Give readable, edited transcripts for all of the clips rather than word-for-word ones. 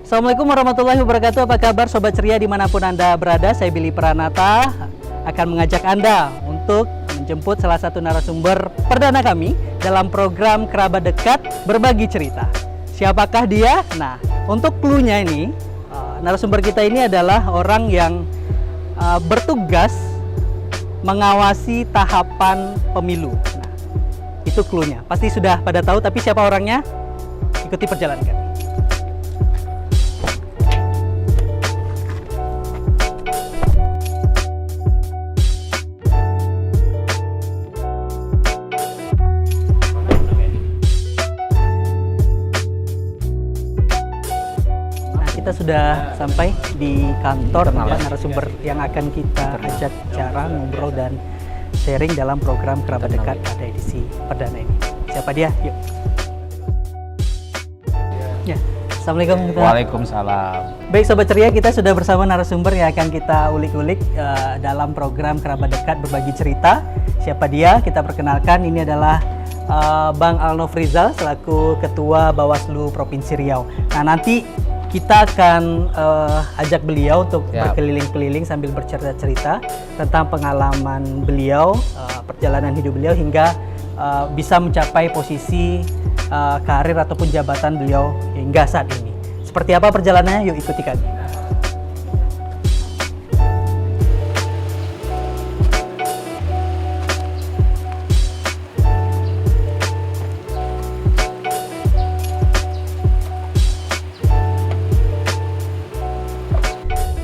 Assalamualaikum warahmatullahi wabarakatuh. Apa kabar Sobat Ceria dimanapun Anda berada? Saya Billy Pranata akan mengajak Anda untuk menjemput salah satu narasumber perdana kami dalam program Kerabat Dekat Berbagi Cerita. Siapakah dia? Nah, untuk clue-nya ini, narasumber kita ini adalah orang yang bertugas mengawasi tahapan pemilu. Nah, itu clue-nya. Pasti sudah pada tahu, tapi siapa orangnya? Ikuti perjalanan kami. Kita sudah sampai di kantor tempat narasumber yang akan kita ajak bicara, ngobrol, dan sharing dalam program Kerabat Dekat pada edisi perdana ini. Siapa dia? Yuk. Ya. Assalamualaikum. Waalaikumsalam. Baik Sobat Ceria, kita sudah bersama narasumber yang akan kita ulik-ulik dalam program Kerabat Dekat Berbagi Cerita. Siapa dia? Kita perkenalkan, ini adalah Bang Alnofrizal selaku Ketua Bawaslu Provinsi Riau. Nah, nanti kita akan ajak beliau untuk berkeliling-keliling sambil bercerita-cerita tentang pengalaman beliau, perjalanan hidup beliau hingga bisa mencapai posisi karir ataupun jabatan beliau hingga saat ini. Seperti apa perjalanannya? Yuk ikuti kami.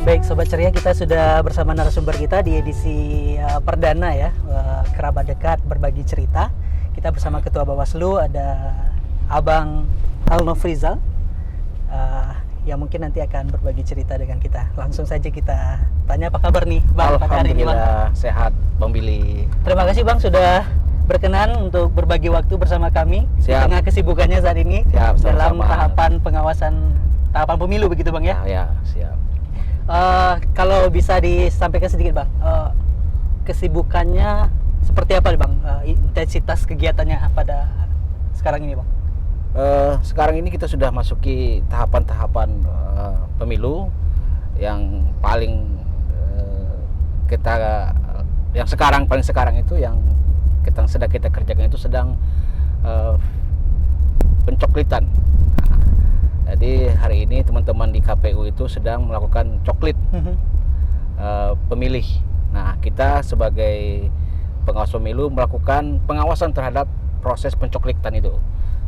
Baik Sobat Ceria, kita sudah bersama narasumber kita di edisi perdana ya, Kerabat Dekat Berbagi Cerita. Kita bersama Ketua Bawaslu, ada Abang Alnofrizal yang mungkin nanti akan berbagi cerita dengan kita. Langsung saja kita tanya, apa kabar nih Bang pada hari ini Bang? Alhamdulillah sehat Bang Billy. Terima kasih Bang sudah berkenan untuk berbagi waktu bersama kami di tengah kesibukannya saat ini. Siap, dalam sama-sama. tahapan pengawasan tahapan pemilu begitu Bang ya? Ya, siap. Kalau bisa disampaikan sedikit Bang, kesibukannya seperti apa Bang, intensitas kegiatannya pada sekarang ini Bang? Sekarang ini kita sudah masuki tahapan-tahapan pemilu yang paling paling sekarang itu yang sedang kita kerjakan itu sedang pencoklitan. Jadi hari ini teman-teman di KPU itu sedang melakukan coklit pemilih. Nah, kita sebagai pengawas pemilu melakukan pengawasan terhadap proses pencoklitan itu.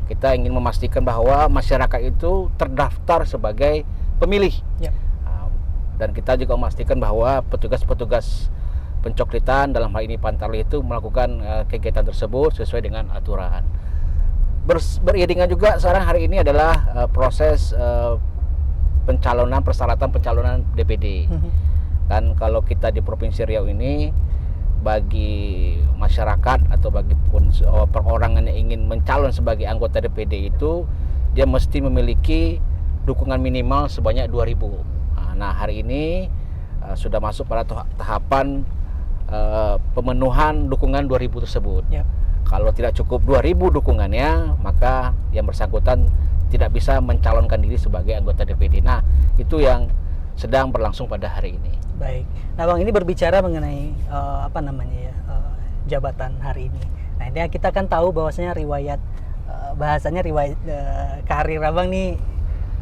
Kita ingin memastikan bahwa masyarakat itu terdaftar sebagai pemilih. Ya. Dan kita juga memastikan bahwa petugas-petugas pencoklitan dalam hal ini Pantarlih itu melakukan kegiatan tersebut sesuai dengan aturan. Beriringan juga sekarang hari ini adalah proses persyaratan pencalonan DPD. Dan kalau kita di Provinsi Riau ini, bagi masyarakat atau bagi perorangan yang ingin mencalon sebagai anggota DPD itu, dia mesti memiliki dukungan minimal sebanyak 2.000. Nah, hari ini sudah masuk pada tahapan pemenuhan dukungan 2.000 tersebut. Yep. Kalau tidak cukup 2.000 dukungannya, maka yang bersangkutan tidak bisa mencalonkan diri sebagai anggota DPD. Nah, itu yang sedang berlangsung pada hari ini. Baik. Nah, Bang, ini berbicara mengenai jabatan hari ini. Nah, ini kita kan tahu bahwasanya riwayat bahasanya riwayat karir Abang nih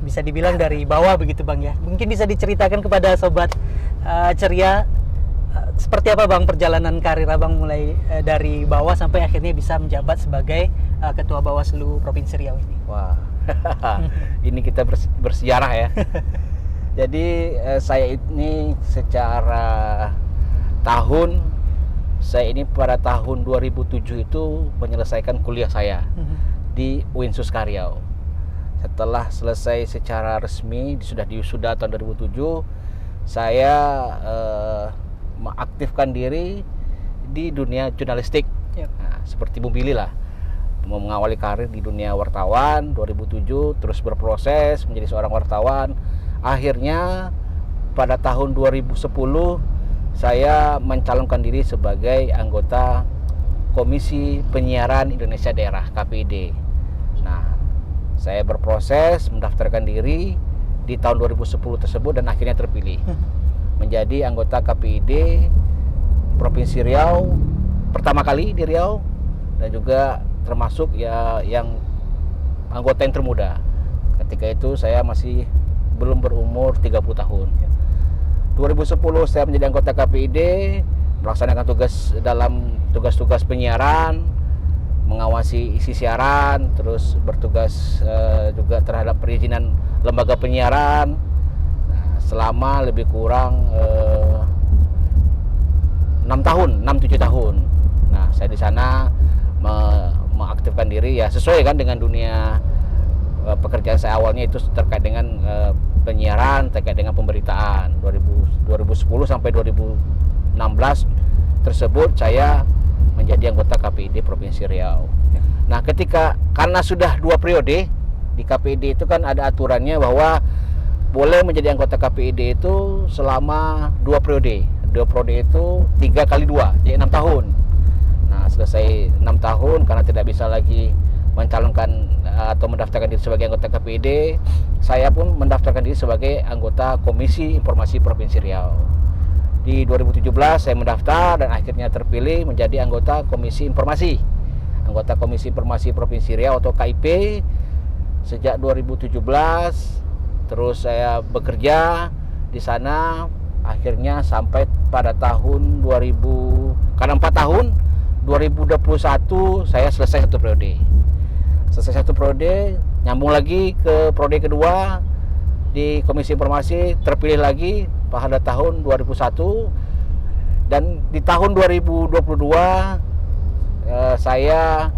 bisa dibilang dari bawah begitu Bang ya. Mungkin bisa diceritakan kepada Sobat Ceria seperti apa Bang perjalanan karir Abang mulai dari bawah sampai akhirnya bisa menjabat sebagai Ketua Bawaslu Provinsi Riau ini? Wah, ini kita bersejarah ya. Jadi saya ini pada tahun 2007 itu menyelesaikan kuliah saya di Uinsus Riau. Setelah selesai secara resmi, sudah diwisuda tahun 2007, saya mengaktifkan diri di dunia jurnalistik. Yep. Nah, seperti Bu Billy lah, mengawali karir di dunia wartawan 2007, terus berproses menjadi seorang wartawan. Akhirnya pada tahun 2010 saya mencalonkan diri sebagai anggota Komisi Penyiaran Indonesia Daerah (KPID). Nah, saya berproses mendaftarkan diri di tahun 2010 tersebut dan akhirnya terpilih menjadi anggota KPID Provinsi Riau pertama kali di Riau, dan juga termasuk ya yang anggota yang termuda. Ketika itu saya masih belum berumur 30 tahun. 2010 saya menjadi anggota KPID, melaksanakan tugas dalam tugas-tugas penyiaran, mengawasi isi siaran, terus bertugas juga terhadap perizinan lembaga penyiaran. Nah, selama lebih kurang 6-7 tahun. Nah, saya di sana mengaktifkan diri ya sesuai kan dengan dunia pekerjaan saya awalnya itu terkait dengan penyiaran, terkait dengan pemberitaan. 2010 sampai 2016 tersebut saya menjadi anggota KPID Provinsi Riau. Nah, karena sudah 2 periode di KPID itu kan ada aturannya bahwa boleh menjadi anggota KPID itu selama 2 periode. 2 periode itu 3 kali 2, jadi 6 tahun. Nah, selesai 6 tahun karena tidak bisa lagi mencalonkan atau mendaftarkan diri sebagai anggota KPID, saya pun mendaftarkan diri sebagai anggota Komisi Informasi Provinsi Riau. Di 2017 saya mendaftar dan akhirnya terpilih menjadi anggota Komisi Informasi. Anggota Komisi Informasi Provinsi Riau atau KIP sejak 2017. Terus saya bekerja di sana akhirnya sampai pada tahun 2000, karena 4 tahun 2021 saya selesai 1 periode. Selesai 1 periode, nyambung lagi ke periode kedua di Komisi Informasi, terpilih lagi pada tahun 2001, dan di tahun 2022 saya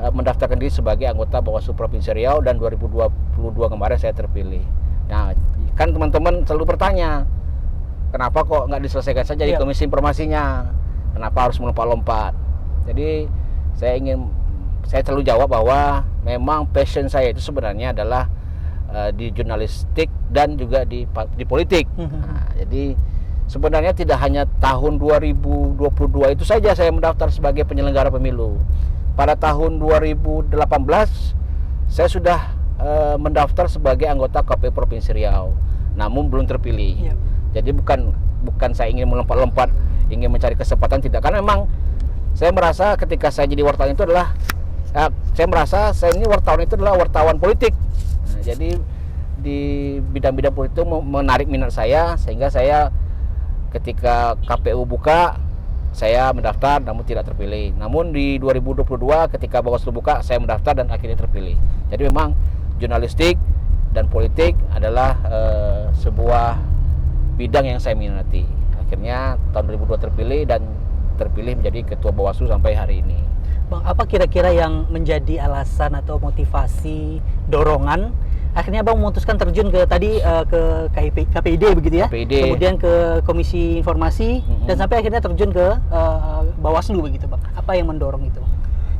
mendaftarkan diri sebagai anggota Bawaslu Provinsi Riau, dan 2022 kemarin saya terpilih. Nah, kan teman-teman selalu bertanya, kenapa kok nggak diselesaikan saja di Komisi Informasinya? Kenapa harus melompat-lompat? Jadi saya selalu jawab bahwa memang passion saya itu sebenarnya adalah di jurnalistik dan juga di politik. Nah, jadi sebenarnya tidak hanya tahun 2022 itu saja saya mendaftar sebagai penyelenggara pemilu. Pada tahun 2018 saya sudah mendaftar sebagai anggota KPU Provinsi Riau, namun belum terpilih. Jadi bukan saya ingin melompat-lompat, ingin mencari kesempatan, tidak. Karena memang saya merasa ketika saya jadi wartawan itu adalah saya merasa saya ini wartawan itu adalah wartawan politik. Nah, jadi di bidang-bidang politik itu menarik minat saya, sehingga saya ketika KPU buka saya mendaftar namun tidak terpilih. Namun di 2022 ketika Bawaslu buka saya mendaftar dan akhirnya terpilih. Jadi memang jurnalistik dan politik adalah sebuah bidang yang saya minati. Akhirnya tahun 2002 terpilih menjadi ketua Bawaslu sampai hari ini. Bang, apa kira-kira yang menjadi alasan atau motivasi dorongan akhirnya Bang memutuskan terjun ke KPID begitu ya? KPID. Kemudian ke Komisi Informasi dan sampai akhirnya terjun ke Bawaslu begitu Bang. Apa yang mendorong itu?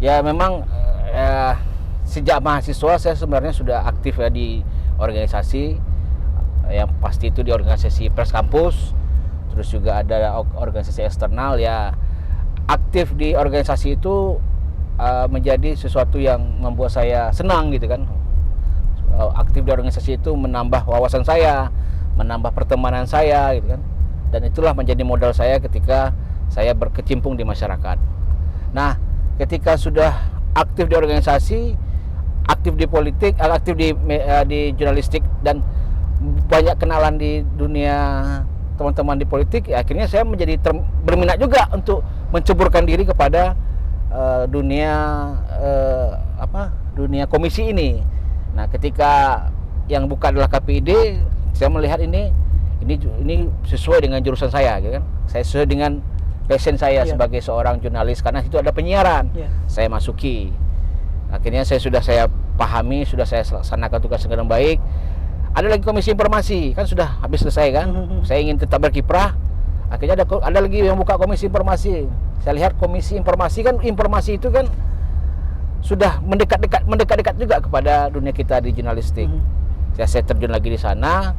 Ya memang sejak mahasiswa saya sebenarnya sudah aktif ya di organisasi. Yang pasti itu di organisasi Pers Kampus, terus juga ada organisasi eksternal ya. Aktif di organisasi itu menjadi sesuatu yang membuat saya senang gitu kan. Aktif di organisasi itu menambah wawasan saya, menambah pertemanan saya gitu kan. Dan itulah menjadi modal saya ketika saya berkecimpung di masyarakat. Nah, ketika sudah aktif di organisasi, aktif di politik, aktif di jurnalistik dan banyak kenalan di dunia teman-teman di politik, ya akhirnya saya menjadi berminat juga untuk menceburkan diri kepada dunia komisi ini. Nah, ketika yang buka adalah KPID, saya melihat ini sesuai dengan jurusan saya, gitu kan? Saya sesuai dengan passion saya sebagai seorang jurnalis, karena itu ada penyiaran. Saya masuki. Akhirnya saya pahami, sudah saya laksanakan tugas dengan baik. Ada lagi Komisi Informasi, kan sudah habis selesai kan? Saya ingin tetap berkiprah. Akhirnya ada lagi yang buka Komisi Informasi. Saya lihat Komisi Informasi kan, informasi itu kan sudah mendekat-dekat juga kepada dunia kita di jurnalistik. Saya terjun lagi di sana.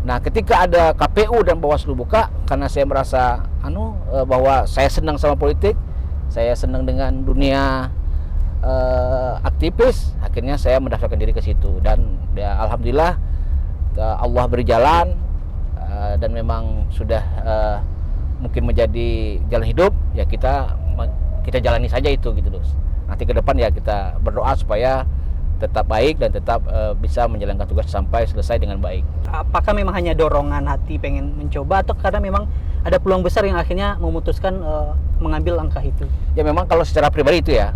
Nah, ketika ada KPU dan Bawaslu buka, karena saya merasa bahwa saya senang sama politik, saya senang dengan dunia aktivis, akhirnya saya mendaftarkan diri ke situ. Dan ya, alhamdulillah Allah beri jalan dan memang sudah mungkin menjadi jalan hidup, ya kita jalani saja itu gitu loh. Nanti ke depan ya kita berdoa supaya tetap baik dan tetap bisa menjalankan tugas sampai selesai dengan baik. Apakah memang hanya dorongan hati pengen mencoba, atau karena memang ada peluang besar yang akhirnya memutuskan mengambil langkah itu? Ya memang kalau secara pribadi itu ya,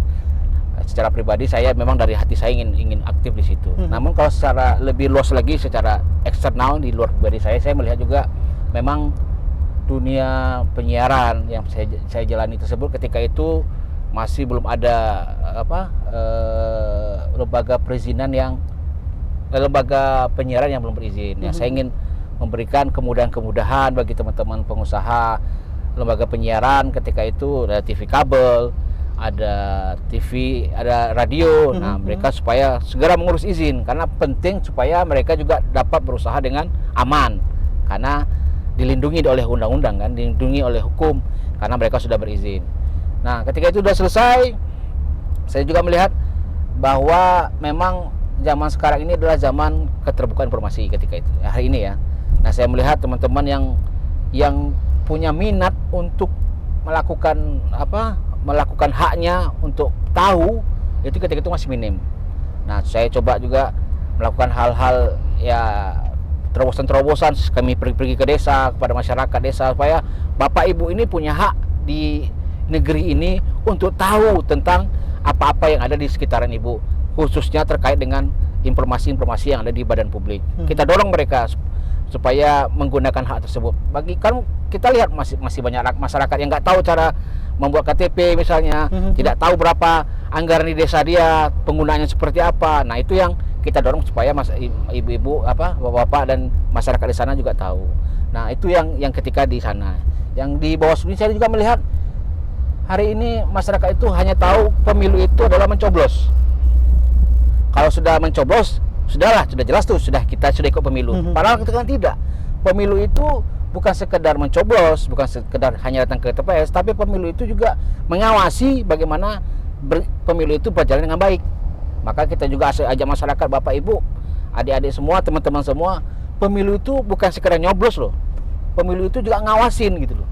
secara pribadi saya memang dari hati saya ingin aktif di situ. Namun kalau secara lebih luas lagi, secara eksternal di luar pribadi saya melihat juga memang dunia penyiaran yang saya jalani tersebut ketika itu masih belum ada lembaga perizinan lembaga penyiaran yang belum berizin. Ya, saya ingin memberikan kemudahan-kemudahan bagi teman-teman pengusaha lembaga penyiaran ketika itu, ada TV kabel, ada TV, ada radio. Nah, mereka supaya segera mengurus izin, karena penting supaya mereka juga dapat berusaha dengan aman, karena dilindungi oleh undang-undang kan, dilindungi oleh hukum karena mereka sudah berizin. Nah, ketika itu sudah selesai, saya juga melihat bahwa memang zaman sekarang ini adalah zaman keterbukaan informasi ketika itu, hari ini ya. Nah, saya melihat teman-teman yang punya minat untuk melakukan haknya untuk tahu, itu ketika itu masih minim. Nah, saya coba juga melakukan hal-hal ya, terobosan-terobosan. Kami pergi ke desa, kepada masyarakat desa, supaya Bapak Ibu ini punya hak di negeri ini untuk tahu tentang apa-apa yang ada di sekitaran Ibu, khususnya terkait dengan informasi-informasi yang ada di badan publik. Kita dorong mereka supaya menggunakan hak tersebut. Kan kita lihat masih banyak masyarakat yang nggak tahu cara membuat KTP misalnya, tidak tahu berapa anggaran di desa dia, penggunaannya seperti apa. Nah, itu yang kita dorong supaya ibu-ibu, bapak-bapak dan masyarakat di sana juga tahu. Nah, itu yang ketika di sana. Yang di Bawaslu saya juga melihat hari ini masyarakat itu hanya tahu pemilu itu adalah mencoblos. Kalau sudah mencoblos, sudah jelas tuh, kita sudah ikut pemilu. Padahal kita kan tidak. Pemilu itu bukan sekedar mencoblos, bukan sekedar hanya datang ke TPS, tapi pemilu itu juga mengawasi bagaimana pemilu itu berjalan dengan baik. Maka kita juga ajak masyarakat, Bapak Ibu, adik-adik semua, teman-teman semua, pemilu itu bukan sekedar nyoblos loh. Pemilu itu juga ngawasin gitu loh.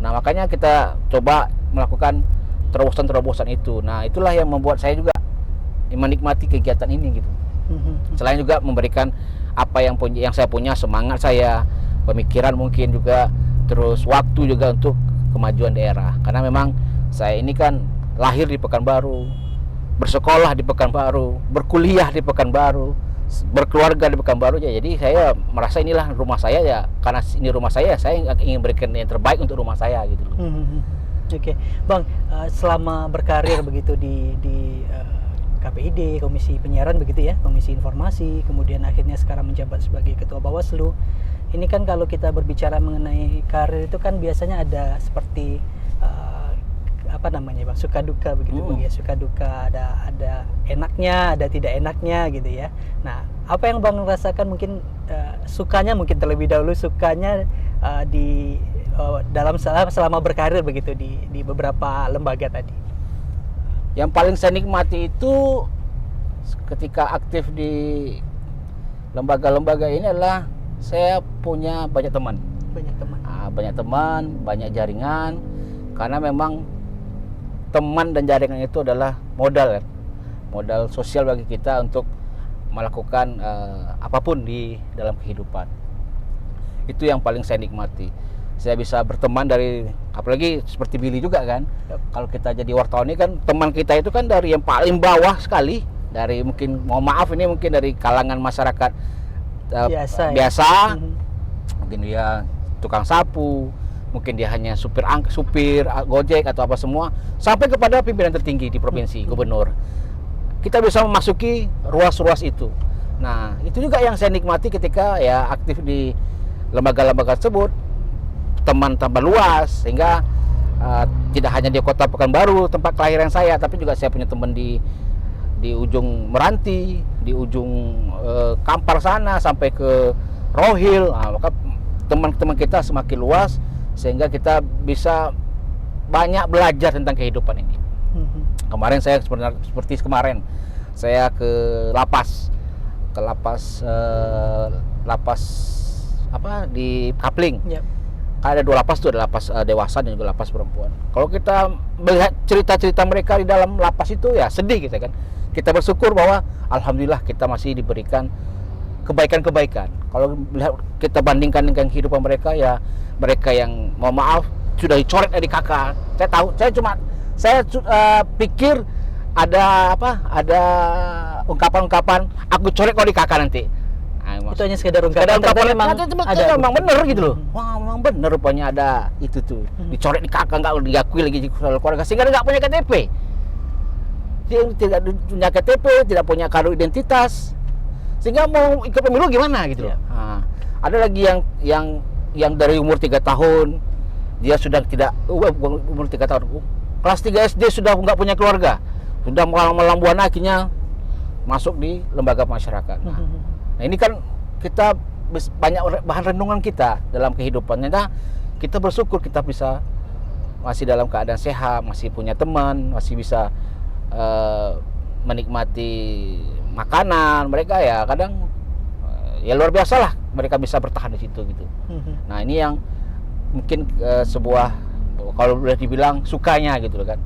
Nah, makanya kita coba melakukan terobosan-terobosan itu. Nah, itulah yang membuat saya juga menikmati kegiatan ini gitu. Selain juga memberikan apa yang saya punya, semangat saya, pemikiran mungkin juga, terus waktu juga untuk kemajuan daerah. Karena memang saya ini kan lahir di Pekanbaru, bersekolah di Pekanbaru, berkuliah di Pekanbaru, berkeluarga di Pekanbaru ya. Jadi saya merasa inilah rumah saya ya. Karena ini rumah saya ingin berikan yang terbaik untuk rumah saya gitu loh. Oke, Bang, selama berkarir begitu di KPID, Komisi Penyiaran begitu ya, Komisi Informasi, kemudian akhirnya sekarang menjabat sebagai Ketua Bawaslu. Ini kan kalau kita berbicara mengenai karir itu kan biasanya ada seperti Bang, suka duka begitu Bang ya, suka duka, ada enaknya, ada tidak enaknya gitu ya. Nah, apa yang Bang rasakan mungkin sukanya, mungkin terlebih dahulu sukanya selama berkarir begitu di beberapa lembaga tadi. Yang paling saya nikmati itu ketika aktif di lembaga-lembaga ini adalah saya punya banyak teman. Banyak teman, banyak jaringan, karena memang teman dan jaringan itu adalah modal sosial bagi kita untuk melakukan apapun di dalam kehidupan. Itu yang paling saya nikmati. Saya bisa berteman dari, apalagi seperti Billy juga kan. Kalau kita jadi wartawan ini kan, teman kita itu kan dari yang paling bawah sekali, dari mungkin, mohon maaf ini mungkin dari kalangan masyarakat biasa. Mungkin dia tukang sapu, mungkin dia hanya supir Gojek atau apa semua, sampai kepada pimpinan tertinggi di provinsi, gubernur. Kita bisa memasuki ruas-ruas itu. Nah, itu juga yang saya nikmati ketika ya aktif di lembaga-lembaga tersebut. Teman tambah luas, sehingga tidak hanya di kota Pekanbaru tempat kelahiran saya, tapi juga saya punya teman di ujung Meranti, di ujung Kampar sana sampai ke Rohil. Maka teman-teman kita semakin luas, sehingga kita bisa banyak belajar tentang kehidupan ini. Kemarin saya seperti kemarin saya ke lapas lapas apa di Kapling. Yap. Ada 2 lapas tuh, ada lapas dewasa dan juga lapas perempuan. Kalau kita melihat cerita-cerita mereka di dalam lapas itu ya sedih kita kan. Kita bersyukur bahwa alhamdulillah kita masih diberikan kebaikan-kebaikan. Kalau melihat kita bandingkan dengan kehidupan mereka, ya mereka yang mohon maaf sudah dicoret dari kakak. Saya pikir ada ungkapan-ungkapan aku coret kau di kakak nanti. Itu hanya sekedar ungkapan, Ungkapan memang ada memang bener gitu loh. Wah, memang bener rupanya ada itu tuh. Dicoret di kakak, nggak diakui lagi di keluarga sehingga nggak punya KTP. Dia tidak punya KTP, tidak punya kartu identitas. Sehingga mau ikut pemilu gimana gitu loh. Nah, ada lagi yang dari umur 3 tahun dia sudah tidak umur 3 tahun. Kelas 3 SD sudah nggak punya keluarga. Sudah melambuan akhirnya masuk di lembaga masyarakat. Nah, ini kan kita banyak bahan renungan kita dalam kehidupannya. Nah, kita bersyukur kita bisa masih dalam keadaan sehat, masih punya teman, masih bisa menikmati makanan. Mereka ya kadang ya luar biasa lah mereka bisa bertahan di situ gitu. Nah, ini yang mungkin sebuah kalau boleh dibilang sukanya gitu loh kan.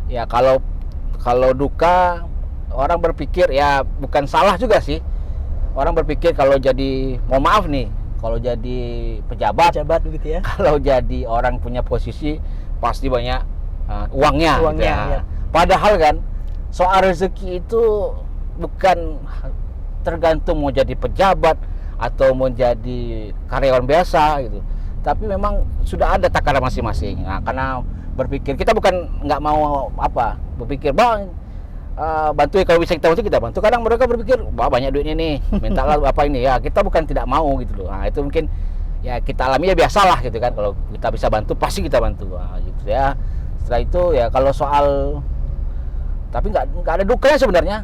Ya kalau duka orang berpikir ya bukan salah juga sih. Orang berpikir kalau jadi, mohon maaf nih, kalau jadi pejabat begitu ya. Kalau jadi orang punya posisi pasti banyak uangnya gitu ya. Ya. Padahal kan soal rezeki itu bukan tergantung mau jadi pejabat atau mau jadi karyawan biasa gitu. Tapi memang sudah ada takaran masing-masing. Nah, karena berpikir kita bukan nggak mau berpikir bang bantu ya, kalau bisa kita bantu, kita bantu. Kadang mereka berpikir wah banyak duitnya nih, mintalah apa ini ya. Kita bukan tidak mau gitu loh. Nah, itu mungkin ya kita alami ya biasalah gitu kan. Kalau kita bisa bantu pasti kita bantu. Nah, gitu ya. Setelah itu ya kalau soal tapi nggak ada dukanya sebenarnya.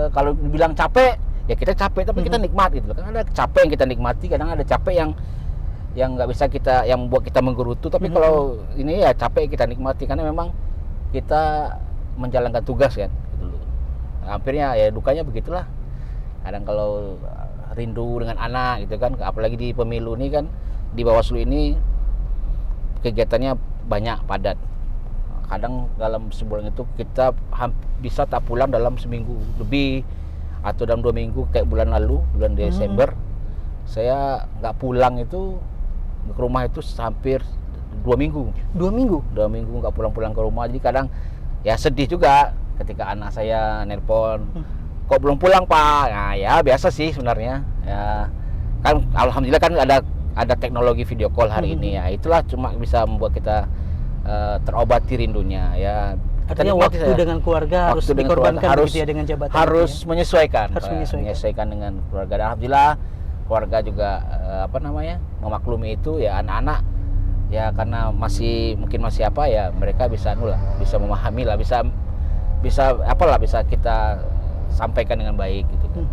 Kalau dibilang capek ya kita capek tapi kita nikmat gitu loh. Kan ada capek yang kita nikmati, kadang ada capek yang nggak bisa kita, yang membuat kita menggerutu. Tapi kalau ini ya capek kita nikmati karena memang kita menjalankan tugas kan gitu loh. Hampirnya ya dukanya begitulah. Kadang kalau rindu dengan anak gitu kan, apalagi di pemilu ini kan, di Bawaslu ini kegiatannya banyak, padat. Kadang dalam sebulan itu kita bisa tak pulang dalam seminggu lebih atau dalam 2 minggu kayak bulan lalu, bulan Desember. Saya nggak pulang itu ke rumah itu hampir 2 minggu. 2 minggu? 2 minggu nggak pulang-pulang ke rumah. Jadi kadang ya sedih juga ketika anak saya nelpon, kok belum pulang pak? Nah ya biasa sih sebenarnya. Ya kan alhamdulillah kan ada teknologi video call hari ini ya. Itulah cuma bisa membuat kita terobati rindunya ya. Artinya waktu dengan keluarga harus dikorbankan harus, ya, dengan jabatan harus ya? menyesuaikan. Harus menyesuaikan dengan keluarga. Dan alhamdulillah keluarga juga memaklumi itu ya. Anak-anak ya karena mungkin masih mereka bisa bisa memahami lah, bisa kita sampaikan dengan baik gitu kan.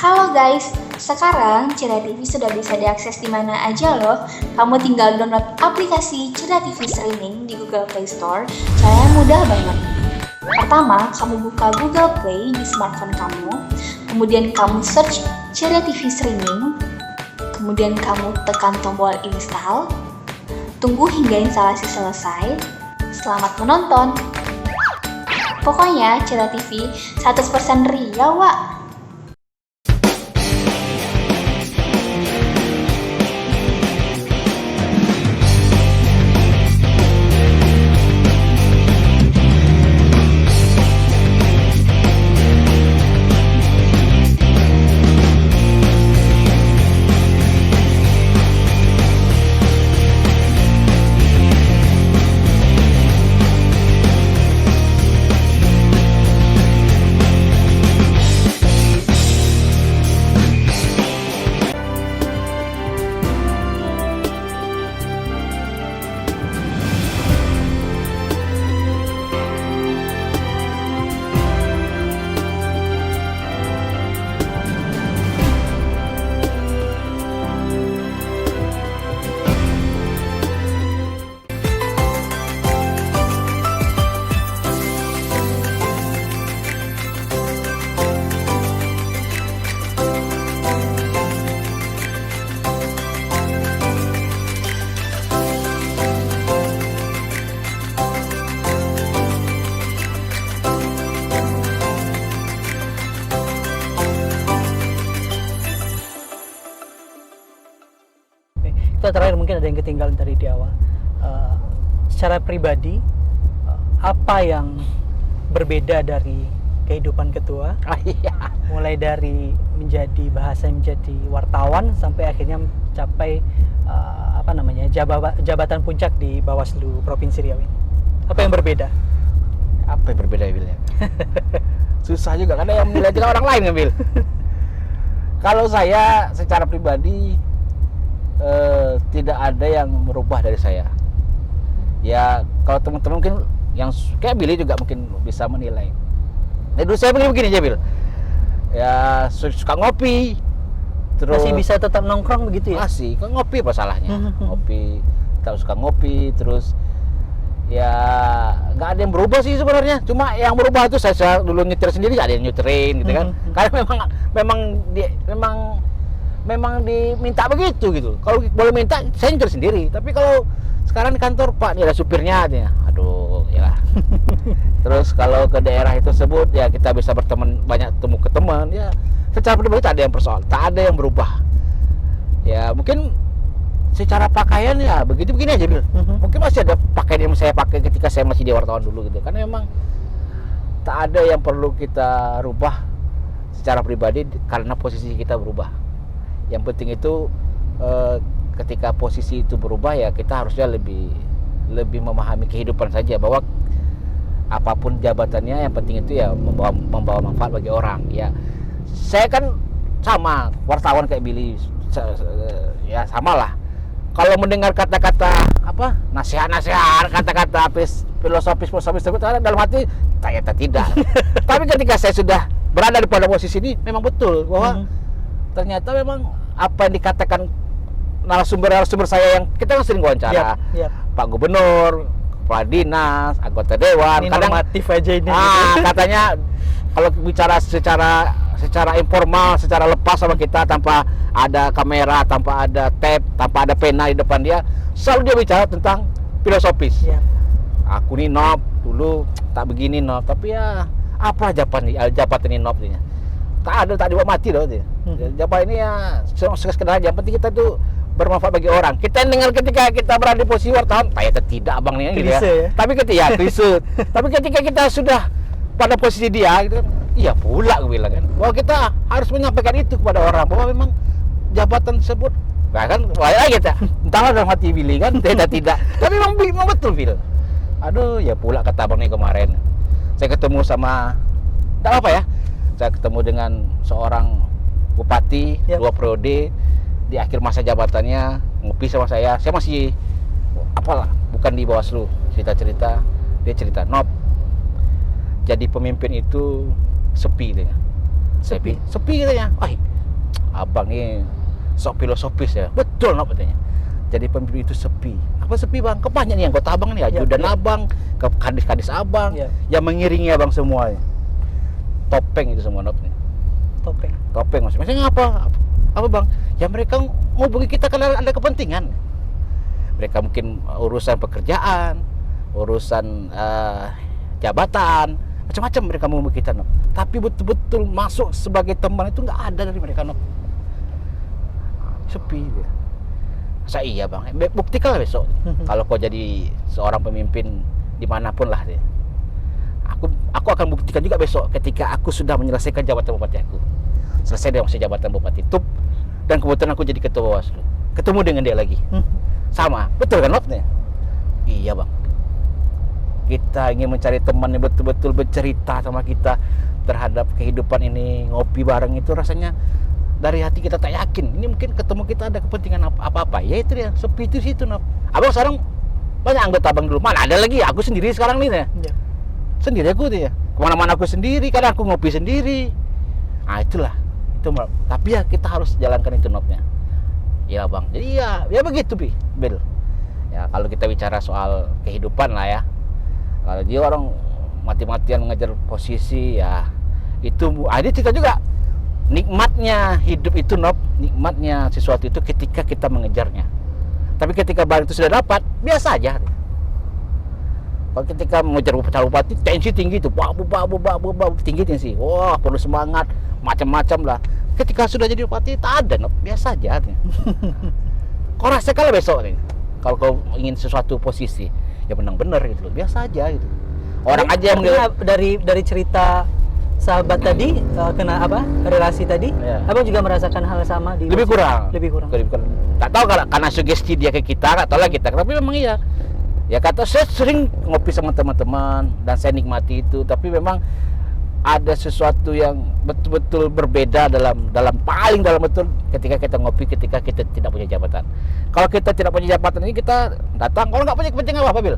Halo guys, sekarang Cerita TV sudah bisa diakses di mana aja loh. Kamu tinggal download aplikasi Cerita TV Streaming di Google Play Store. Caranya mudah banget. Pertama, kamu buka Google Play di smartphone kamu. Kemudian kamu search Cerita TV Streaming. Kemudian kamu tekan tombol install. Tunggu hingga instalasi selesai. Selamat menonton. Pokoknya Cerita TV 100% ria, Wak. kata terakhir mungkin ada yang ketinggalan tadi di awal. Secara pribadi, apa yang berbeda dari kehidupan ketua? Iya. Mulai dari menjadi menjadi wartawan sampai akhirnya mencapai jabatan puncak di Bawaslu Provinsi Riau ini. Apa yang berbeda? Apa yang berbeda ya, Bil? Susah juga, karena yang menilai juga orang lain, Bil. Kalau saya secara pribadi tidak ada yang merubah dari saya. Ya kalau teman-teman mungkin yang kayak Billy juga mungkin bisa menilai. Dulu saya begini aja, Bil. Ya suka ngopi. Terus Masih bisa tetap nongkrong begitu ya? Masih, kok ngopi apa salahnya? Ngopi, tetap suka ngopi, terus ya nggak ada yang berubah sih sebenarnya. Cuma yang berubah itu saya dulu nyetir sendiri, nggak ada yang nyetirin gitu kan. Karena memang diminta begitu gitu. Kalau boleh minta saya nyetir sendiri. Tapi kalau sekarang di kantor, Pak, ini ada supirnya, artinya. Aduh, ya. Terus kalau ke daerah itu tersebut ya kita bisa berteman, banyak temu ke teman ya. Secara pribadi tak ada yang persoal, tak ada yang berubah. Ya mungkin secara pakaian ya begini aja, Bil. Mungkin masih ada pakaian yang saya pakai ketika saya masih di wartawan dulu gitu. Karena memang tak ada yang perlu kita rubah secara pribadi karena posisi kita berubah. Yang penting itu ketika posisi itu berubah ya kita harusnya lebih memahami kehidupan saja, bahwa apapun jabatannya yang penting itu ya membawa manfaat bagi orang. Ya saya kan sama wartawan kayak Billy, ya samalah. Kalau mendengar kata-kata apa nasihat-nasihat, kata-kata filosofis tersebut dalam hati ternyata tidak. Tapi ketika saya sudah berada di pada posisi ini, memang betul bahwa ternyata memang apa yang dikatakan narasumber saya yang kita kan sering wawancara, Pak Gubernur, Kepala Dinas, anggota Dewan, ini normatif aja ini. Katanya kalau bicara secara informal, secara lepas sama kita, tanpa ada kamera, tanpa ada tab, tanpa ada pena di depan dia, selalu dia bicara tentang filosofis. Aku nih Nop dulu tak begini Nop, tapi ya apa jabatan ini Nop nih? Tak dibawa mati loh dia. Jabatan ini ya sekedar aja. Yang penting kita tuh bermanfaat bagi orang. Kita dengar ketika kita berada di posisi wartawan, ternyata tidak abang nih gitu ya. Tapi ketika kita sudah pada posisi dia gitu kan, iya pula gue bilang kan, bahwa kita harus menyampaikan itu kepada orang, bahwa memang jabatan tersebut bahkan lagi kita entahlah dalam hati Billy kan tidak. Tapi memang betul, Bil. Aduh, ya pula kata abang nih kemarin. Saya ketemu sama tak apa ya. Saya ketemu dengan seorang bupati 2 periode, di akhir masa jabatannya ngopi sama saya masih apalah, bukan di Bawaslu, dia cerita Nop, jadi pemimpin itu sepi katanya. Sepi katanya. Abang nih sok filosofis ya. Betul Nop katanya. Jadi pemimpin itu sepi. Apa sepi, Bang? Kebanyakan nih anggota abang nih, ajudan abang, kadis-kadis abang, yang mengiringi abang semua. Topeng itu semua Nop nih. Topeng maksudnya apa Bang? Ya mereka ngubungi kita karena ada kepentingan. Mereka mungkin urusan pekerjaan, urusan jabatan, macam-macam mereka menghubungi kita, Nop. Tapi betul-betul masuk sebagai teman itu nggak ada dari mereka, Nop. Sepi dia. Masa iya, Bang? Buktikanlah besok. Kalau kau jadi seorang pemimpin dimanapun lah dia. Aku akan buktikan juga besok ketika aku sudah menyelesaikan jabatan bupati aku. Selesai dengan masa jabatan bupati Tup, dan kebetulan aku jadi ketua Bawaslu. Ketemu dengan dia lagi. Sama, betul kan Nopnya? Iya, Bang. Kita ingin mencari teman yang betul-betul bercerita sama kita terhadap kehidupan ini, ngopi bareng itu rasanya dari hati kita tak yakin. Ini mungkin ketemu kita ada kepentingan apa-apa. Ya itu dia, sepi itu situ, Nop. Abang sekarang banyak anggota abang dulu. Mana ada lagi? Aku sendiri sekarang nih ya. Sendiri aku tuh ya. Kemana-mana aku sendiri, kadang aku ngopi sendiri. Nah itulah. Tapi ya kita harus jalankan itu Nopnya. Ya Bang. Jadi ya begitu Bil. Ya kalau kita bicara soal kehidupan lah ya. Kalau dia orang mati-matian mengejar posisi ya itu ada cerita juga. Nikmatnya hidup itu Nop, nikmatnya sesuatu itu ketika kita mengejarnya. Tapi ketika barang itu sudah dapat, biasa aja. Kalau ketika mengejar bupati, tensi tinggi itu, tinggi tensi. Wah, perlu semangat, macam-macam lah. Ketika sudah jadi bupati, tak ada, Nop. Biasa aja. kau rasakanlah besok nih kalau kau ingin sesuatu posisi ya menang bener gitu loh, biasa aja gitu. Orang aja yang dari cerita sahabat tadi kena apa relasi tadi, Ya. abang juga merasakan hal sama di lebih kurang. Tak tahu karena sugesti dia ke kita, tak tahu lah kita, tapi memang iya. Ya kata saya sering ngopi sama teman-teman dan saya nikmati itu, tapi memang ada sesuatu yang betul-betul berbeda dalam paling dalam betul ketika kita ngopi, ketika kita tidak punya jabatan. Kalau kita tidak punya jabatan ini kita datang, kalau nggak punya kepentingan apa Bil?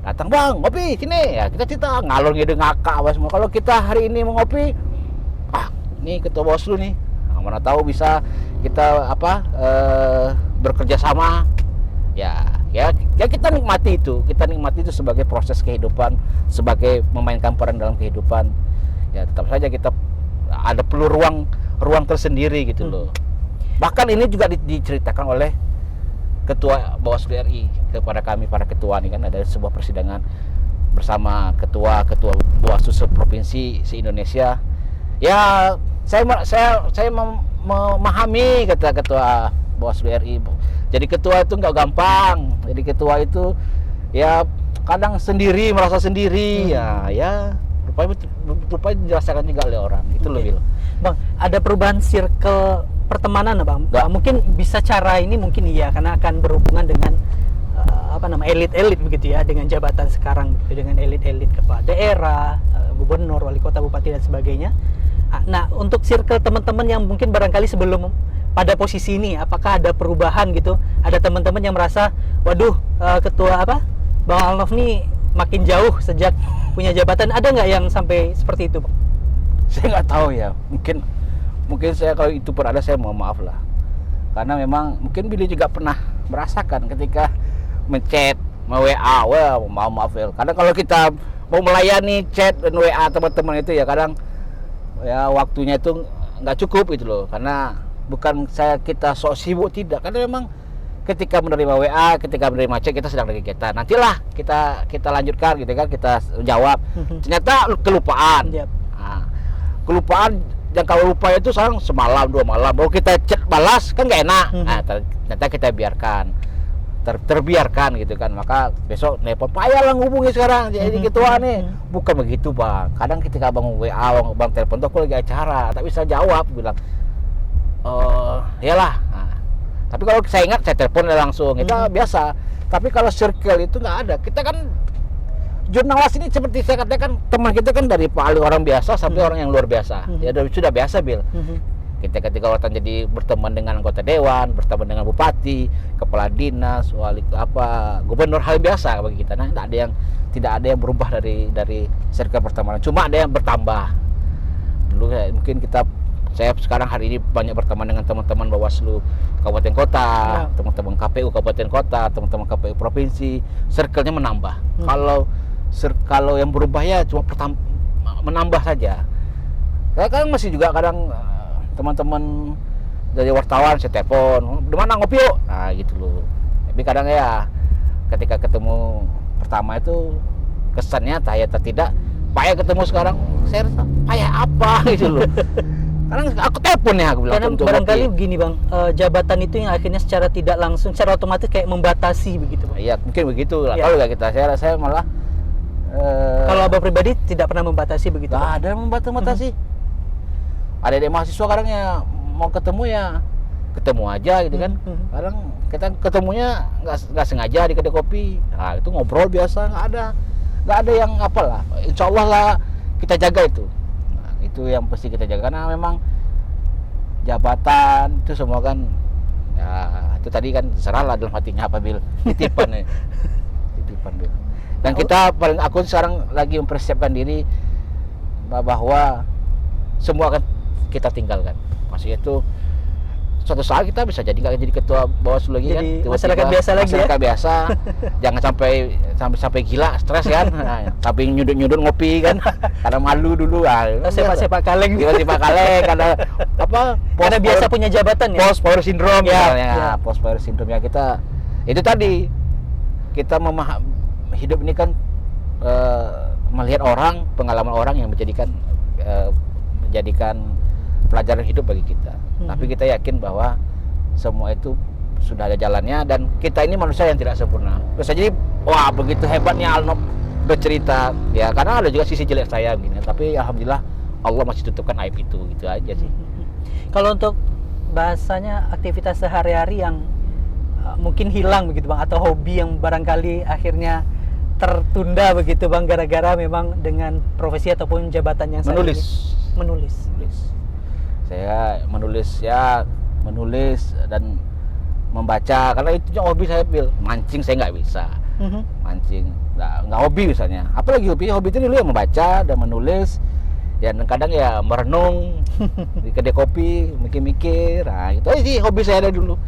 Datang bang, ngopi sini ya, kita cerita ngalor ngide ngakak apa semua. Kalau kita hari ini mau ngopi, ini ketua Bawaslu nih, mana tahu bisa kita bekerja sama. Ya kita nikmati itu sebagai proses kehidupan, sebagai memainkan peran dalam kehidupan. Ya tetap saja kita ada perlu ruang tersendiri gitu loh. Bahkan ini juga diceritakan oleh Ketua Bawaslu RI kepada kami para ketua nih, kan ada sebuah persidangan bersama ketua Bawaslu seprovinsi se-Indonesia. Ya saya memahami kata Ketua Bawaslu RI. Jadi ketua itu nggak gampang. Jadi ketua itu ya kadang sendiri, merasa sendiri. Ya rupanya dirasakan juga oleh orang. Itu loh Bil. Bang, ada perubahan circle pertemanan Bang? Mungkin bisa cara ini mungkin iya karena akan berhubungan dengan elit-elit begitu ya, dengan jabatan sekarang gitu, dengan elit-elit kepala daerah, gubernur, wali kota, bupati dan sebagainya. Nah, untuk circle teman-teman yang mungkin barangkali sebelum pada posisi ini, apakah ada perubahan gitu? Ada teman-teman yang merasa, waduh, ketua Bang Alnof nih makin jauh sejak punya jabatan. Ada nggak yang sampai seperti itu, Bang? Saya nggak tahu ya. Mungkin saya kalau itu pun ada, saya mohon maaf lah. Karena memang mungkin Billy juga pernah merasakan ketika menchat, WA, maaf ya. Kadang kalau kita mau melayani chat dan WA teman-teman itu ya kadang ya waktunya itu nggak cukup gitu loh. Karena bukan kita sok sibuk, tidak. Karena memang ketika menerima WA, ketika menerima chat kita sedang ada kegiatan. Nantilah kita lanjutkan gitu kan, kita jawab. Ternyata kelupaan. Yep. Nah, kelupaan yang kalau lupa itu sekarang semalam 2 malam baru kita chat balas kan nggak enak. Nah, ternyata kita biarkan. Terbiarkan gitu kan, maka besok nelpon payah lah ngubungi sekarang jadi ketua nih. Bukan begitu Bang, kadang ketika Bang WA, Bang telepon tuh aku lagi acara tapi saya jawab bilang iyalah. Nah, tapi kalau saya ingat saya telepon langsung itu biasa. Tapi kalau circle itu nggak ada. Kita kan jurnalis ini seperti saya katakan, teman kita kan dari paling orang biasa sampai orang yang luar biasa. Ya sudah biasa Bil. Kita ketika orang jadi berteman dengan anggota dewan, berteman dengan bupati, kepala dinas, gubernur, hal biasa bagi kita. Nah, tidak ada yang berubah dari circle pertemanan. Cuma ada yang bertambah. Dulu mungkin saya sekarang hari ini banyak berteman dengan teman-teman Bawaslu kabupaten kota, teman-teman KPU kabupaten kota, teman-teman KPU provinsi. Circle-nya menambah. Kalau yang berubah ya cuma menambah saja. Saya kan masih juga kadang teman-teman dari wartawan saya telepon, di mana ngopi yuk, nah gitu loh. Tapi kadang ya ketika ketemu pertama itu kesannya tanya tidak payah ketemu sekarang, saya rasa payah apa gitu loh. Kadang aku telepon ya, aku bilang karena barangkali begini Bang, jabatan itu yang akhirnya secara tidak langsung, secara otomatis kayak membatasi begitu Bang. Iya mungkin begitu lah. Ya. Kalau nggak saya malah kalau Abang pribadi tidak pernah membatasi begitu? Nggak ada yang membatasi. Ada mahasiswa kadang ya mau ketemu ya ketemu aja gitu kan. Kadang kita ketemunya nggak sengaja di kedai kopi. Nah itu ngobrol biasa, nggak ada yang apalah. Insya Allah lah kita jaga itu. Nah, itu yang pasti kita jaga karena memang jabatan itu semua kan ya itu tadi kan serahlah dalam hatinya apa Bil. Titipan ya. Titipan Bil. Dan kita aku sekarang lagi mempersiapkan diri bahwa semua akan kita tinggalkan. Maksudnya itu suatu saat kita bisa jadi nggak jadi ketua Bawaslu lagi jadi kan, masyarakat biasa lagi ya. Masyarakat biasa, jangan sampai gila, stres kan, sampai nyudut ngopi kan, karena malu dulu. Sepak kaleng. Sepak kaleng, karena karena biasa punya jabatan ya. Post power syndrome ya. Post power syndrome ya kita. Itu tadi kita hidup ini kan melihat orang, pengalaman orang yang menjadikan pelajaran hidup bagi kita. Tapi kita yakin bahwa semua itu sudah ada jalannya, dan kita ini manusia yang tidak sempurna. Bisa jadi wah begitu hebatnya Alnov bercerita ya, karena ada juga sisi jelek saya gini, tapi alhamdulillah Allah masih tutupkan aib itu, gitu aja sih. Kalau untuk bahasanya aktivitas sehari-hari yang mungkin hilang begitu Bang, atau hobi yang barangkali akhirnya tertunda begitu Bang, gara-gara memang dengan profesi ataupun jabatan yang saat Menulis. ini. Menulis. Saya menulis dan membaca, karena itu hobi saya, mancing saya nggak bisa. Mancing nggak hobi misalnya, apalagi hobi itu dulu ya membaca dan menulis ya, dan kadang ya merenung di kedai kopi, mikir-mikir. Nah itu aja sih hobi saya dari dulu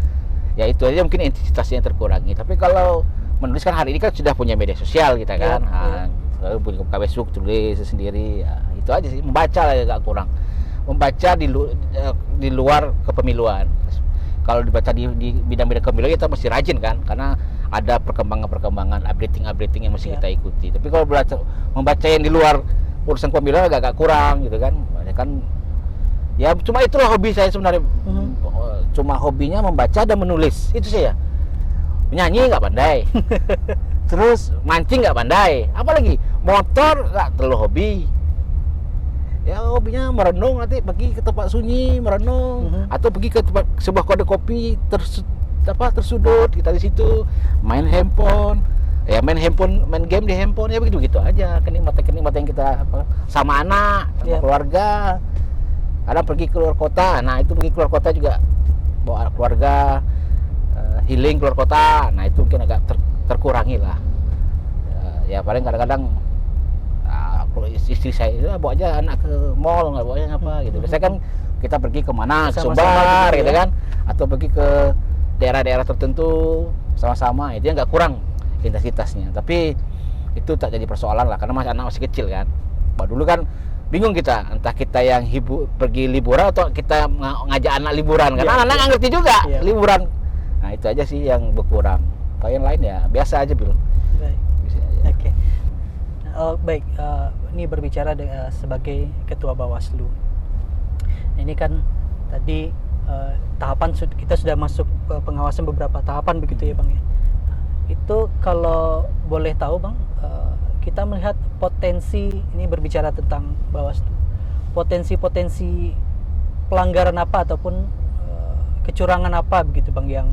ya, itu aja mungkin intensitasnya terkurangi. Tapi kalau menulis kan hari ini kan sudah punya media sosial kita kan, lalu punya Facebook tulis sendiri ya, itu aja sih. Membaca lah agak kurang, membaca di luar kepemiluan. Kalau dibaca di bidang-bidang kepemiluan kita mesti rajin kan, karena ada perkembangan updating yang mesti kita ikuti. Tapi kalau membaca yang di luar urusan kepemiluan agak kurang gitu kan. Ya cuma itulah hobi saya sebenarnya. Cuma hobinya membaca dan menulis, itu saya. Menyanyi nggak pandai, terus mancing nggak pandai, apalagi motor nggak terlalu hobi. Ya hobinya merenung, nanti pergi ke tempat sunyi merenung, atau pergi ke tempat sebuah kedai kopi tersudut, kita di situ main handphone, main game di handphone, ya begitu aja. Kenikmatan kita sama anak, sama keluarga. Kadang pergi keluar kota, nah itu pergi keluar kota juga bawa keluarga, healing keluar kota, nah itu mungkin agak terkurangi lah. Ya paling kadang-kadang istri saya bawa aja anak ke mall, nggak bawa apa gitu. Biasanya kan kita pergi kemana, ke Sumbar gitu kan, atau pergi ke daerah-daerah tertentu sama-sama, itu nggak kurang intensitasnya. Tapi itu tak jadi persoalan lah, karena anak masih kecil kan. Dulu kan bingung kita, entah kita yang pergi liburan atau kita ngajak anak liburan, karena anak nggak ngerti juga liburan. Nah itu aja sih yang berkurang. Kalau yang lain ya biasa aja Bil. Baik. Oke. Baik, ini berbicara sebagai ketua Bawaslu. Ini kan tadi tahapan kita sudah masuk pengawasan beberapa tahapan begitu ya Bang ya. Itu kalau boleh tahu Bang, kita melihat potensi, ini berbicara tentang Bawaslu, potensi pelanggaran apa ataupun kecurangan apa begitu Bang yang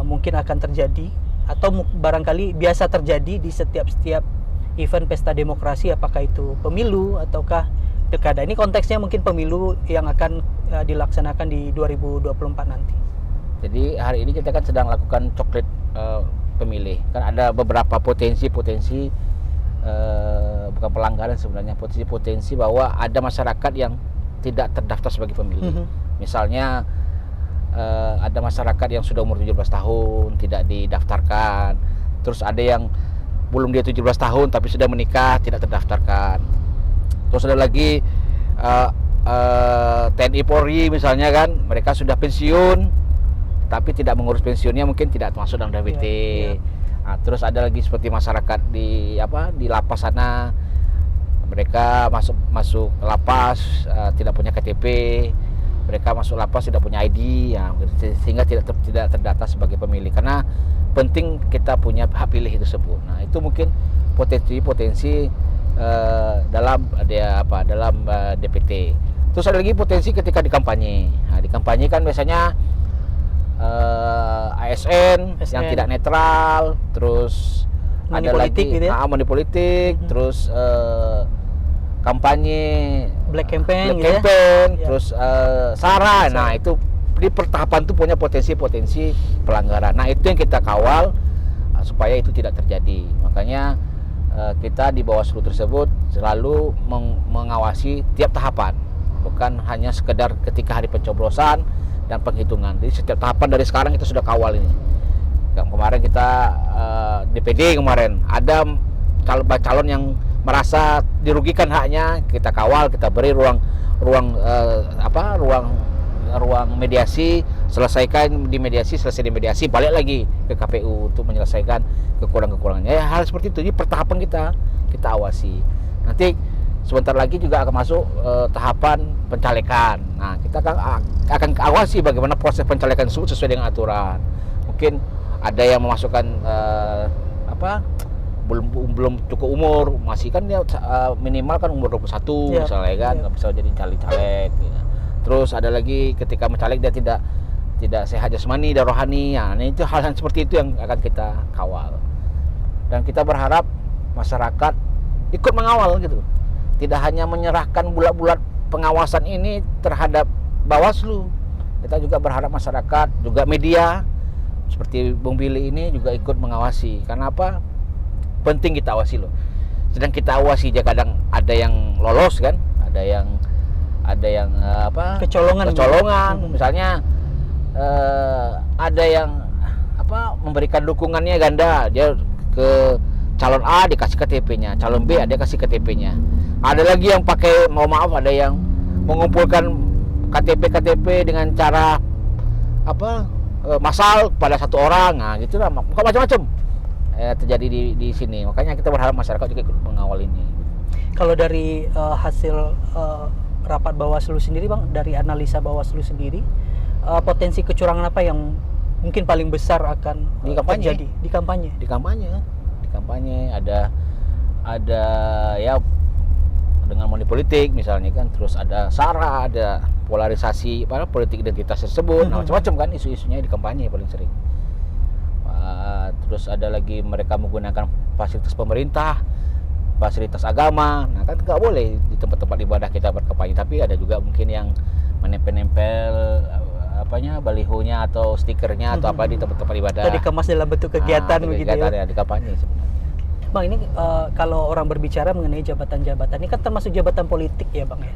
mungkin akan terjadi atau barangkali biasa terjadi di setiap event pesta demokrasi, apakah itu pemilu ataukah pilkada. Ini konteksnya mungkin pemilu yang akan dilaksanakan di 2024 nanti. Jadi hari ini kita kan sedang lakukan coklit pemilih. Kan ada beberapa potensi bukan pelanggaran sebenarnya, potensi bahwa ada masyarakat yang tidak terdaftar sebagai pemilih. Misalnya ada masyarakat yang sudah umur 17 tahun tidak didaftarkan. Terus ada yang belum dia 17 tahun tapi sudah menikah tidak terdaftarkan. Terus ada lagi TNI Polri misalnya kan, mereka sudah pensiun tapi tidak mengurus pensiunnya, mungkin tidak masuk dalam DPT. Nah, terus ada lagi seperti masyarakat di lapas sana, mereka masuk lapas tidak punya KTP, mereka masuk lapas tidak punya ID, ya, sehingga tidak terdata sebagai pemilih. Karena penting kita punya hak pilih itu tersebut. Nah itu mungkin potensi dalam DPT. Terus ada lagi potensi ketika di kampanye. Nah, di kampanye kan biasanya ASN yang tidak netral, terus money ada politik lagi gitu ya? money politik, terus kampanye Black campaign, gitu ya? Terus SARA. Nah itu di pertahapan itu punya potensi pelanggaran. Nah itu yang kita kawal supaya itu tidak terjadi. Makanya kita di Bawaslu tersebut selalu mengawasi tiap tahapan, bukan hanya sekedar ketika hari pencoblosan dan penghitungan. Jadi setiap tahapan dari sekarang kita sudah kawal ini. Kemarin kita DPD kemarin ada calon yang merasa dirugikan haknya, kita kawal, kita beri ruang mediasi, selesai di mediasi, balik lagi ke KPU untuk menyelesaikan kekurangannya. Ya, hal seperti itu. Jadi pertahapan kita awasi. Nanti sebentar lagi juga akan masuk tahapan pencalekan. Nah, kita akan awasi bagaimana proses pencalekan sesuai dengan aturan. mungkin ada yang memasukkan belum cukup umur, masih kan dia minimal kan umur 21 misalnya kan, nggak bisa jadi caleg. Gitu. Terus ada lagi ketika mencaleg dia tidak sehat jasmani dan rohani, ya, nah itu hal-hal seperti itu yang akan kita kawal. Dan kita berharap masyarakat ikut mengawal gitu. Tidak hanya menyerahkan bulat-bulat pengawasan ini terhadap Bawaslu. Kita juga berharap masyarakat, juga media seperti Bung Billy ini juga ikut mengawasi. Karena apa? Penting kita awasi loh. Sedang kita awasi aja kadang ada yang lolos kan, ada yang kecolongan. Misalnya ada yang memberikan dukungannya ganda, dia ke calon A dikasih KTP-nya, calon B ada kasih KTP-nya. Ada lagi yang pakai, ada yang mengumpulkan KTP dengan cara massal pada satu orang, nah gitu lah, macam-macam terjadi di sini. Makanya kita berharap masyarakat juga ikut mengawal ini. Kalau dari hasil rapat Bawaslu sendiri, Bang, dari analisa Bawaslu sendiri, potensi kecurangan apa yang mungkin paling besar akan terjadi di kampanye? Di kampanye ada ya dengan money politik misalnya kan, terus ada SARA, ada polarisasi politik identitas tersebut, nah macam-macam kan isu-isunya di kampanye paling sering. Terus ada lagi mereka menggunakan fasilitas pemerintah, fasilitas agama, nah kan nggak boleh di tempat-tempat ibadah kita berkampanye. Tapi ada juga mungkin yang menempel-nempel balihonya atau stikernya atau apa di tempat-tempat ibadah. Tadi dikemas dalam bentuk kegiatan begitu ya. Di kampanye sebenarnya. Bang, ini kalau orang berbicara mengenai jabatan-jabatan ini kan termasuk jabatan politik ya, Bang ya.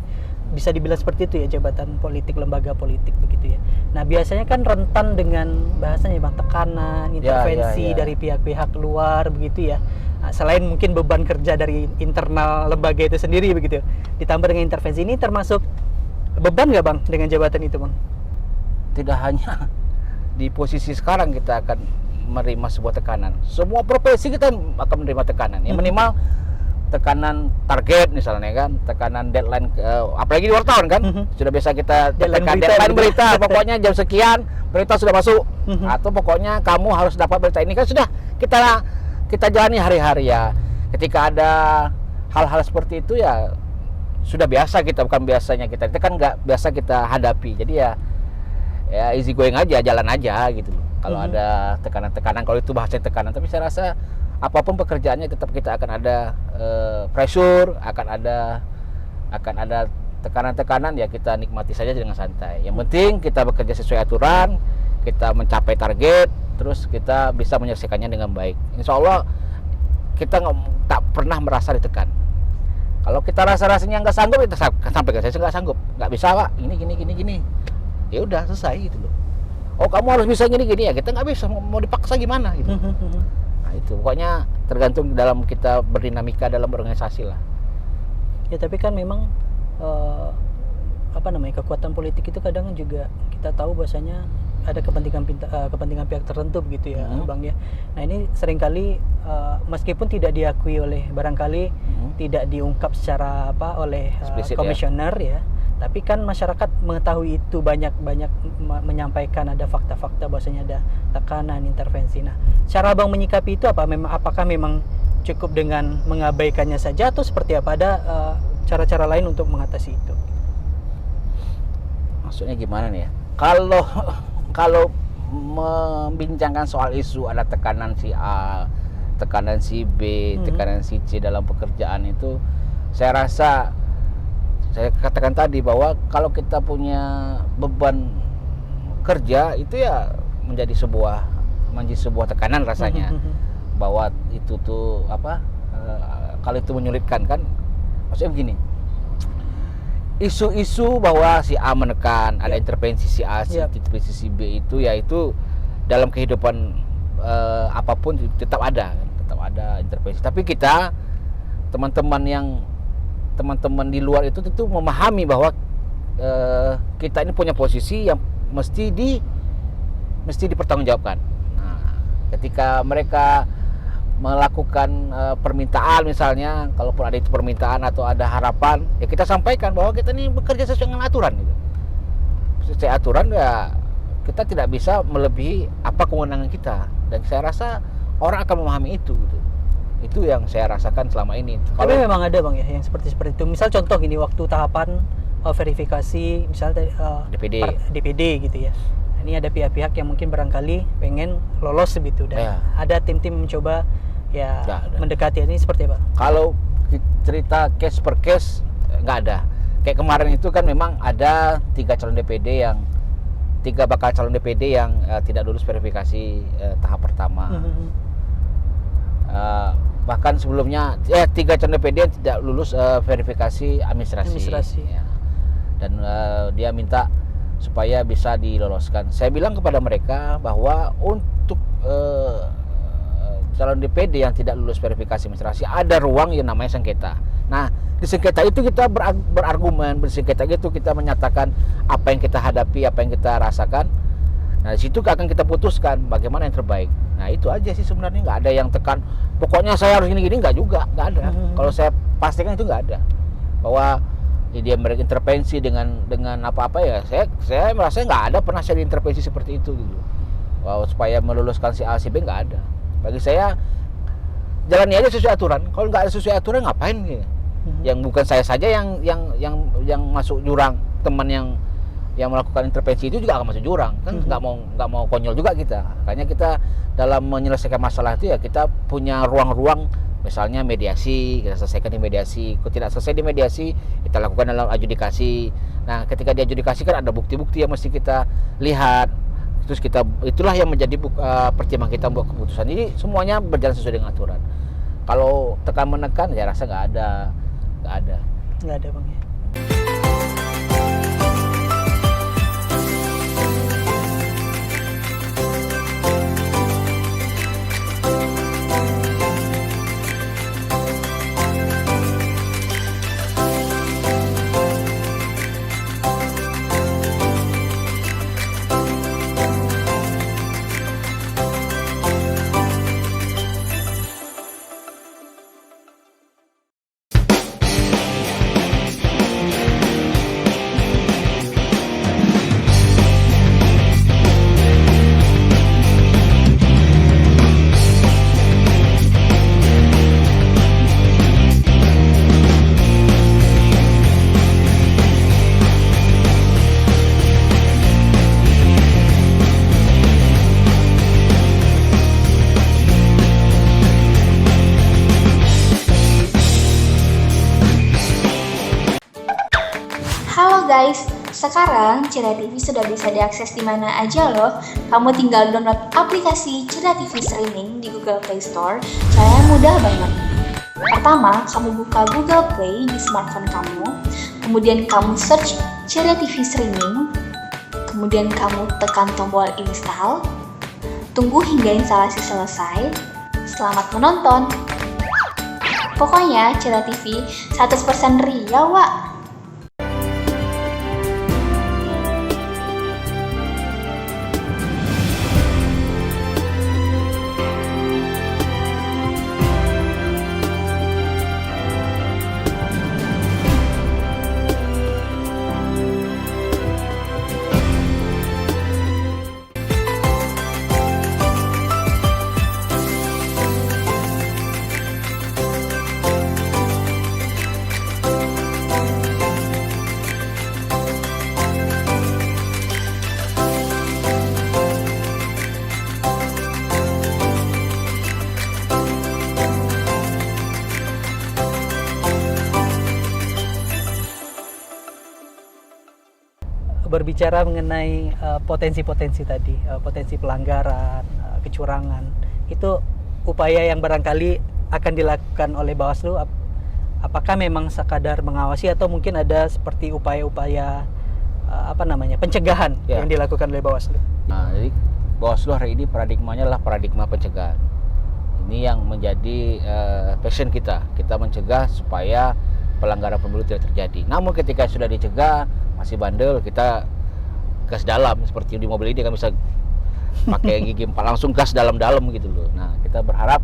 Bisa dibilang seperti itu ya, jabatan politik, lembaga politik begitu ya. Nah, biasanya kan rentan dengan bahasanya, Bang, tekanan, intervensi dari pihak-pihak luar begitu ya. Nah, selain mungkin beban kerja dari internal lembaga itu sendiri begitu. Ditambah dengan intervensi, ini termasuk beban nggak, Bang, dengan jabatan itu, Bang? Tidak hanya di posisi sekarang kita akan menerima sebuah tekanan. Semua profesi kita akan menerima tekanan. Ya minimal tekanan target misalnya kan, tekanan deadline, apalagi di wartawan kan, sudah biasa kita deadline berita pokoknya jam sekian berita sudah masuk, atau pokoknya kamu harus dapat berita ini, kan sudah kita jalani hari-hari ya. Ketika ada hal-hal seperti itu ya sudah biasa kita, bukan biasanya kita kan nggak biasa kita hadapi. Jadi ya easy going aja, jalan aja gitu loh. Kalau ada tekanan-tekanan, kalau itu bahasa tekanan, tapi saya rasa apapun pekerjaannya tetap kita akan ada pressure, akan ada tekanan-tekanan, ya kita nikmati saja dengan santai. Yang penting kita bekerja sesuai aturan, kita mencapai target, terus kita bisa menyelesaikannya dengan baik. Insya Allah kita tak pernah merasa ditekan. Kalau kita rasanya nggak sanggup, kita sampaikan, saya nggak sanggup, nggak bisa Pak, gini. Ya udah selesai gitu loh. Oh kamu harus bisa gini ya, kita nggak bisa, mau dipaksa gimana gitu. Nah itu pokoknya tergantung dalam kita berdinamika dalam organisasi lah. Ya tapi kan memang kekuatan politik itu kadang juga kita tahu bahwasanya ada kepentingan pihak tertentu begitu ya, Bang ya. Nah ini seringkali meskipun tidak diakui oleh barangkali tidak diungkap secara oleh komisioner ya. Tapi kan masyarakat mengetahui itu, banyak menyampaikan ada fakta-fakta bahwasanya ada tekanan, intervensi. Nah, cara Bang menyikapi itu apa? Apakah memang cukup dengan mengabaikannya saja atau seperti apa? Ada cara-cara lain untuk mengatasi itu? Maksudnya gimana nih ya? Kalau membincangkan soal isu ada tekanan si A, tekanan si B, tekanan si C dalam pekerjaan itu, saya rasa saya katakan tadi bahwa kalau kita punya beban kerja itu ya menjadi sebuah tekanan rasanya, bahwa itu tuh kalau itu menyulitkan kan, maksudnya begini, isu-isu bahwa si A menekan, ada intervensi si A, intervensi si B, itu dalam kehidupan apapun tetap ada intervensi. Tapi kita teman-teman di luar itu tentu memahami bahwa kita ini punya posisi yang mesti dipertanggungjawabkan. Nah, ketika mereka melakukan permintaan misalnya, kalaupun ada itu permintaan atau ada harapan, ya kita sampaikan bahwa kita ini bekerja sesuai dengan aturan gitu. Sesuai aturan ya kita tidak bisa melebihi apa kewenangan kita, dan saya rasa orang akan memahami itu gitu. Itu yang saya rasakan selama ini. Tapi memang ada Bang ya yang seperti itu. Misal contoh gini, waktu tahapan verifikasi misalnya DPD gitu ya. Ini ada pihak-pihak yang mungkin barangkali pengen lolos begitu, dan ada tim-tim mencoba ya mendekati. Ini seperti apa? Kalau cerita case per case nggak ada. Kayak kemarin itu kan memang ada 3 bakal calon DPD yang tidak lulus verifikasi tahap pertama. Bahkan sebelumnya 3 calon DPD yang tidak lulus verifikasi administrasi. Ya. Dan dia minta supaya bisa diloloskan. Saya bilang kepada mereka bahwa untuk calon DPD yang tidak lulus verifikasi administrasi ada ruang yang namanya sengketa. Nah, di sengketa itu kita berargumen, bersengketa itu kita menyatakan apa yang kita hadapi, apa yang kita rasakan. Nah, di situ akan kita putuskan bagaimana yang terbaik. Nah, itu aja sih sebenarnya, nggak ada yang tekan. Pokoknya saya harus gini-gini, nggak juga, nggak ada. Kalau saya pastikan itu nggak ada. Bahwa dia berintervensi dengan apa-apa ya. Saya merasa nggak ada pernah saya diintervensi seperti itu gitu. Bahwa supaya meluluskan si A si B, nggak ada. Bagi saya jalani aja sesuai aturan. Kalau nggak ada sesuai aturan ngapain gitu. Yang bukan saya saja yang masuk jurang, teman yang melakukan intervensi itu juga akan masuk jurang kan. Nggak mau konyol juga kita. Makanya kita dalam menyelesaikan masalah itu ya kita punya ruang-ruang, misalnya mediasi, kita selesaikan di mediasi. Kalau tidak selesai di mediasi, kita lakukan dalam adjudikasi. Nah, ketika di adjudikasi kan ada bukti-bukti yang mesti kita lihat. Terus itulah yang menjadi pertimbangan kita membuat keputusan. Jadi semuanya berjalan sesuai dengan aturan. Kalau tekan menekan, saya rasa nggak ada Bang ya. Halo guys, sekarang Cira TV sudah bisa diakses di mana aja loh. Kamu tinggal download aplikasi Cira TV Streaming di Google Play Store. Caranya mudah banget. Pertama, kamu buka Google Play di smartphone kamu. Kemudian kamu search Cira TV Streaming. Kemudian kamu tekan tombol install. Tunggu hingga instalasi selesai. Selamat menonton. Pokoknya Cira TV 100% real, Wak. Berbicara mengenai potensi-potensi tadi, potensi pelanggaran, kecurangan, itu upaya yang barangkali akan dilakukan oleh Bawaslu, apakah memang sekadar mengawasi atau mungkin ada seperti upaya-upaya pencegahan yang dilakukan oleh Bawaslu? Nah, jadi Bawaslu hari ini paradigmanya adalah paradigma pencegahan. Ini yang menjadi passion kita mencegah supaya pelanggaran pemilu tidak terjadi. Namun ketika sudah dicegah masih bandel, kita gas dalam, seperti di mobil ini kan bisa pakai gigi 4 langsung gas dalam-dalam gitu loh. Nah, kita berharap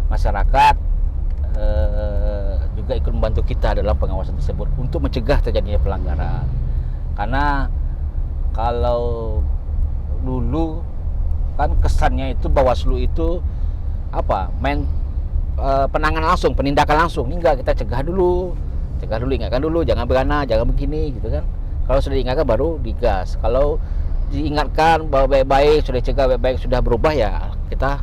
masyarakat juga ikut membantu kita dalam pengawasan tersebut untuk mencegah terjadinya pelanggaran. Karena kalau dulu kan kesannya itu Bawaslu itu apa main penanganan langsung, penindakan langsung. Ini enggak, kita cegah dulu, ingatkan dulu, jangan begana, jangan begini gitu kan. Kalau sudah diingatkan baru digas. Kalau diingatkan bahwa baik-baik, sudah cegah baik-baik, sudah berubah ya kita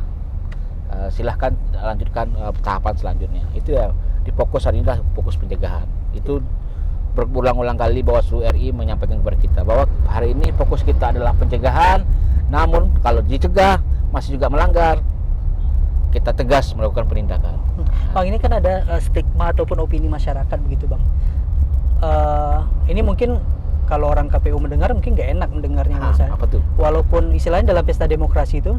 silahkan lanjutkan tahapan selanjutnya. Itu ya di fokus hari ini adalah fokus pencegahan. Itu berulang-ulang kali Bawaslu RI menyampaikan kepada kita bahwa hari ini fokus kita adalah pencegahan. Namun kalau dicegah masih juga melanggar, kita tegas melakukan penindakan. Bang, ini kan ada stigma ataupun opini masyarakat begitu, Bang. Ini mungkin kalau orang KPU mendengar mungkin nggak enak mendengarnya misalnya. Apa tuh? Walaupun istilahnya dalam pesta demokrasi itu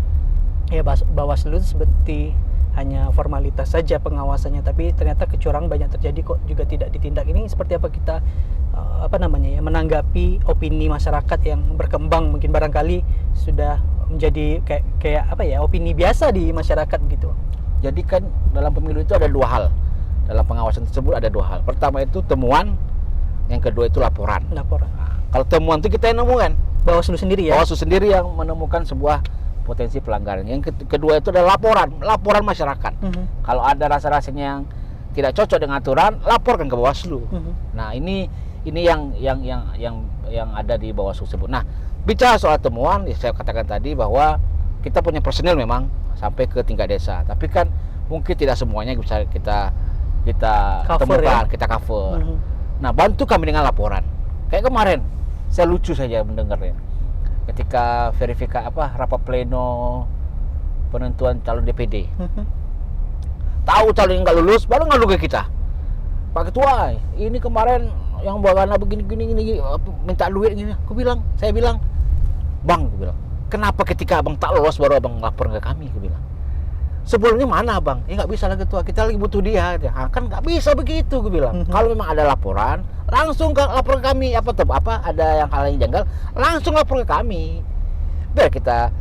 ya Bawaslu itu seperti hanya formalitas saja pengawasannya, tapi ternyata kecurangan banyak terjadi kok juga tidak ditindak. Ini seperti apa kita menanggapi opini masyarakat yang berkembang, mungkin barangkali sudah menjadi kayak apa ya, opini biasa di masyarakat gitu. Jadi kan dalam pemilu itu ada dua hal. Dalam pengawasan tersebut ada dua hal. Pertama itu temuan, yang kedua itu laporan. Kalau temuan itu kita yang nemukan. Bawaslu sendiri ya? Bawaslu sendiri yang menemukan sebuah potensi pelanggaran. Yang kedua itu adalah laporan masyarakat. Kalau ada rasa-rasanya yang tidak cocok dengan aturan, laporkan ke Bawaslu. Nah, ini yang ada di Bawaslu tersebut. Nah, bicara soal temuan, ya saya katakan tadi bahwa kita punya personil memang sampai ke tingkat desa. Tapi kan mungkin tidak semuanya bisa kita cover, temukan, ya? kita cover. Nah, bantu kami dengan laporan. Kayak kemarin, saya lucu saja mendengarnya. Ketika rapat pleno penentuan calon DPD. Tahu calon yang nggak lulus, baru ngadu ke kita. Pak Ketua, ini kemarin yang bagaimana begini minta duit gini. Saya bilang, Bang, kenapa ketika abang tak lolos baru abang lapor ke kami? Aku bilang, sebelumnya mana abang? Ya nggak bisa lah Ketua, kita lagi butuh dia. Kan nggak bisa begitu, gue bilang. Kalau memang ada laporan, langsung lapor ke kami. Ada yang hal yang janggal, langsung lapor ke kami. Biar kita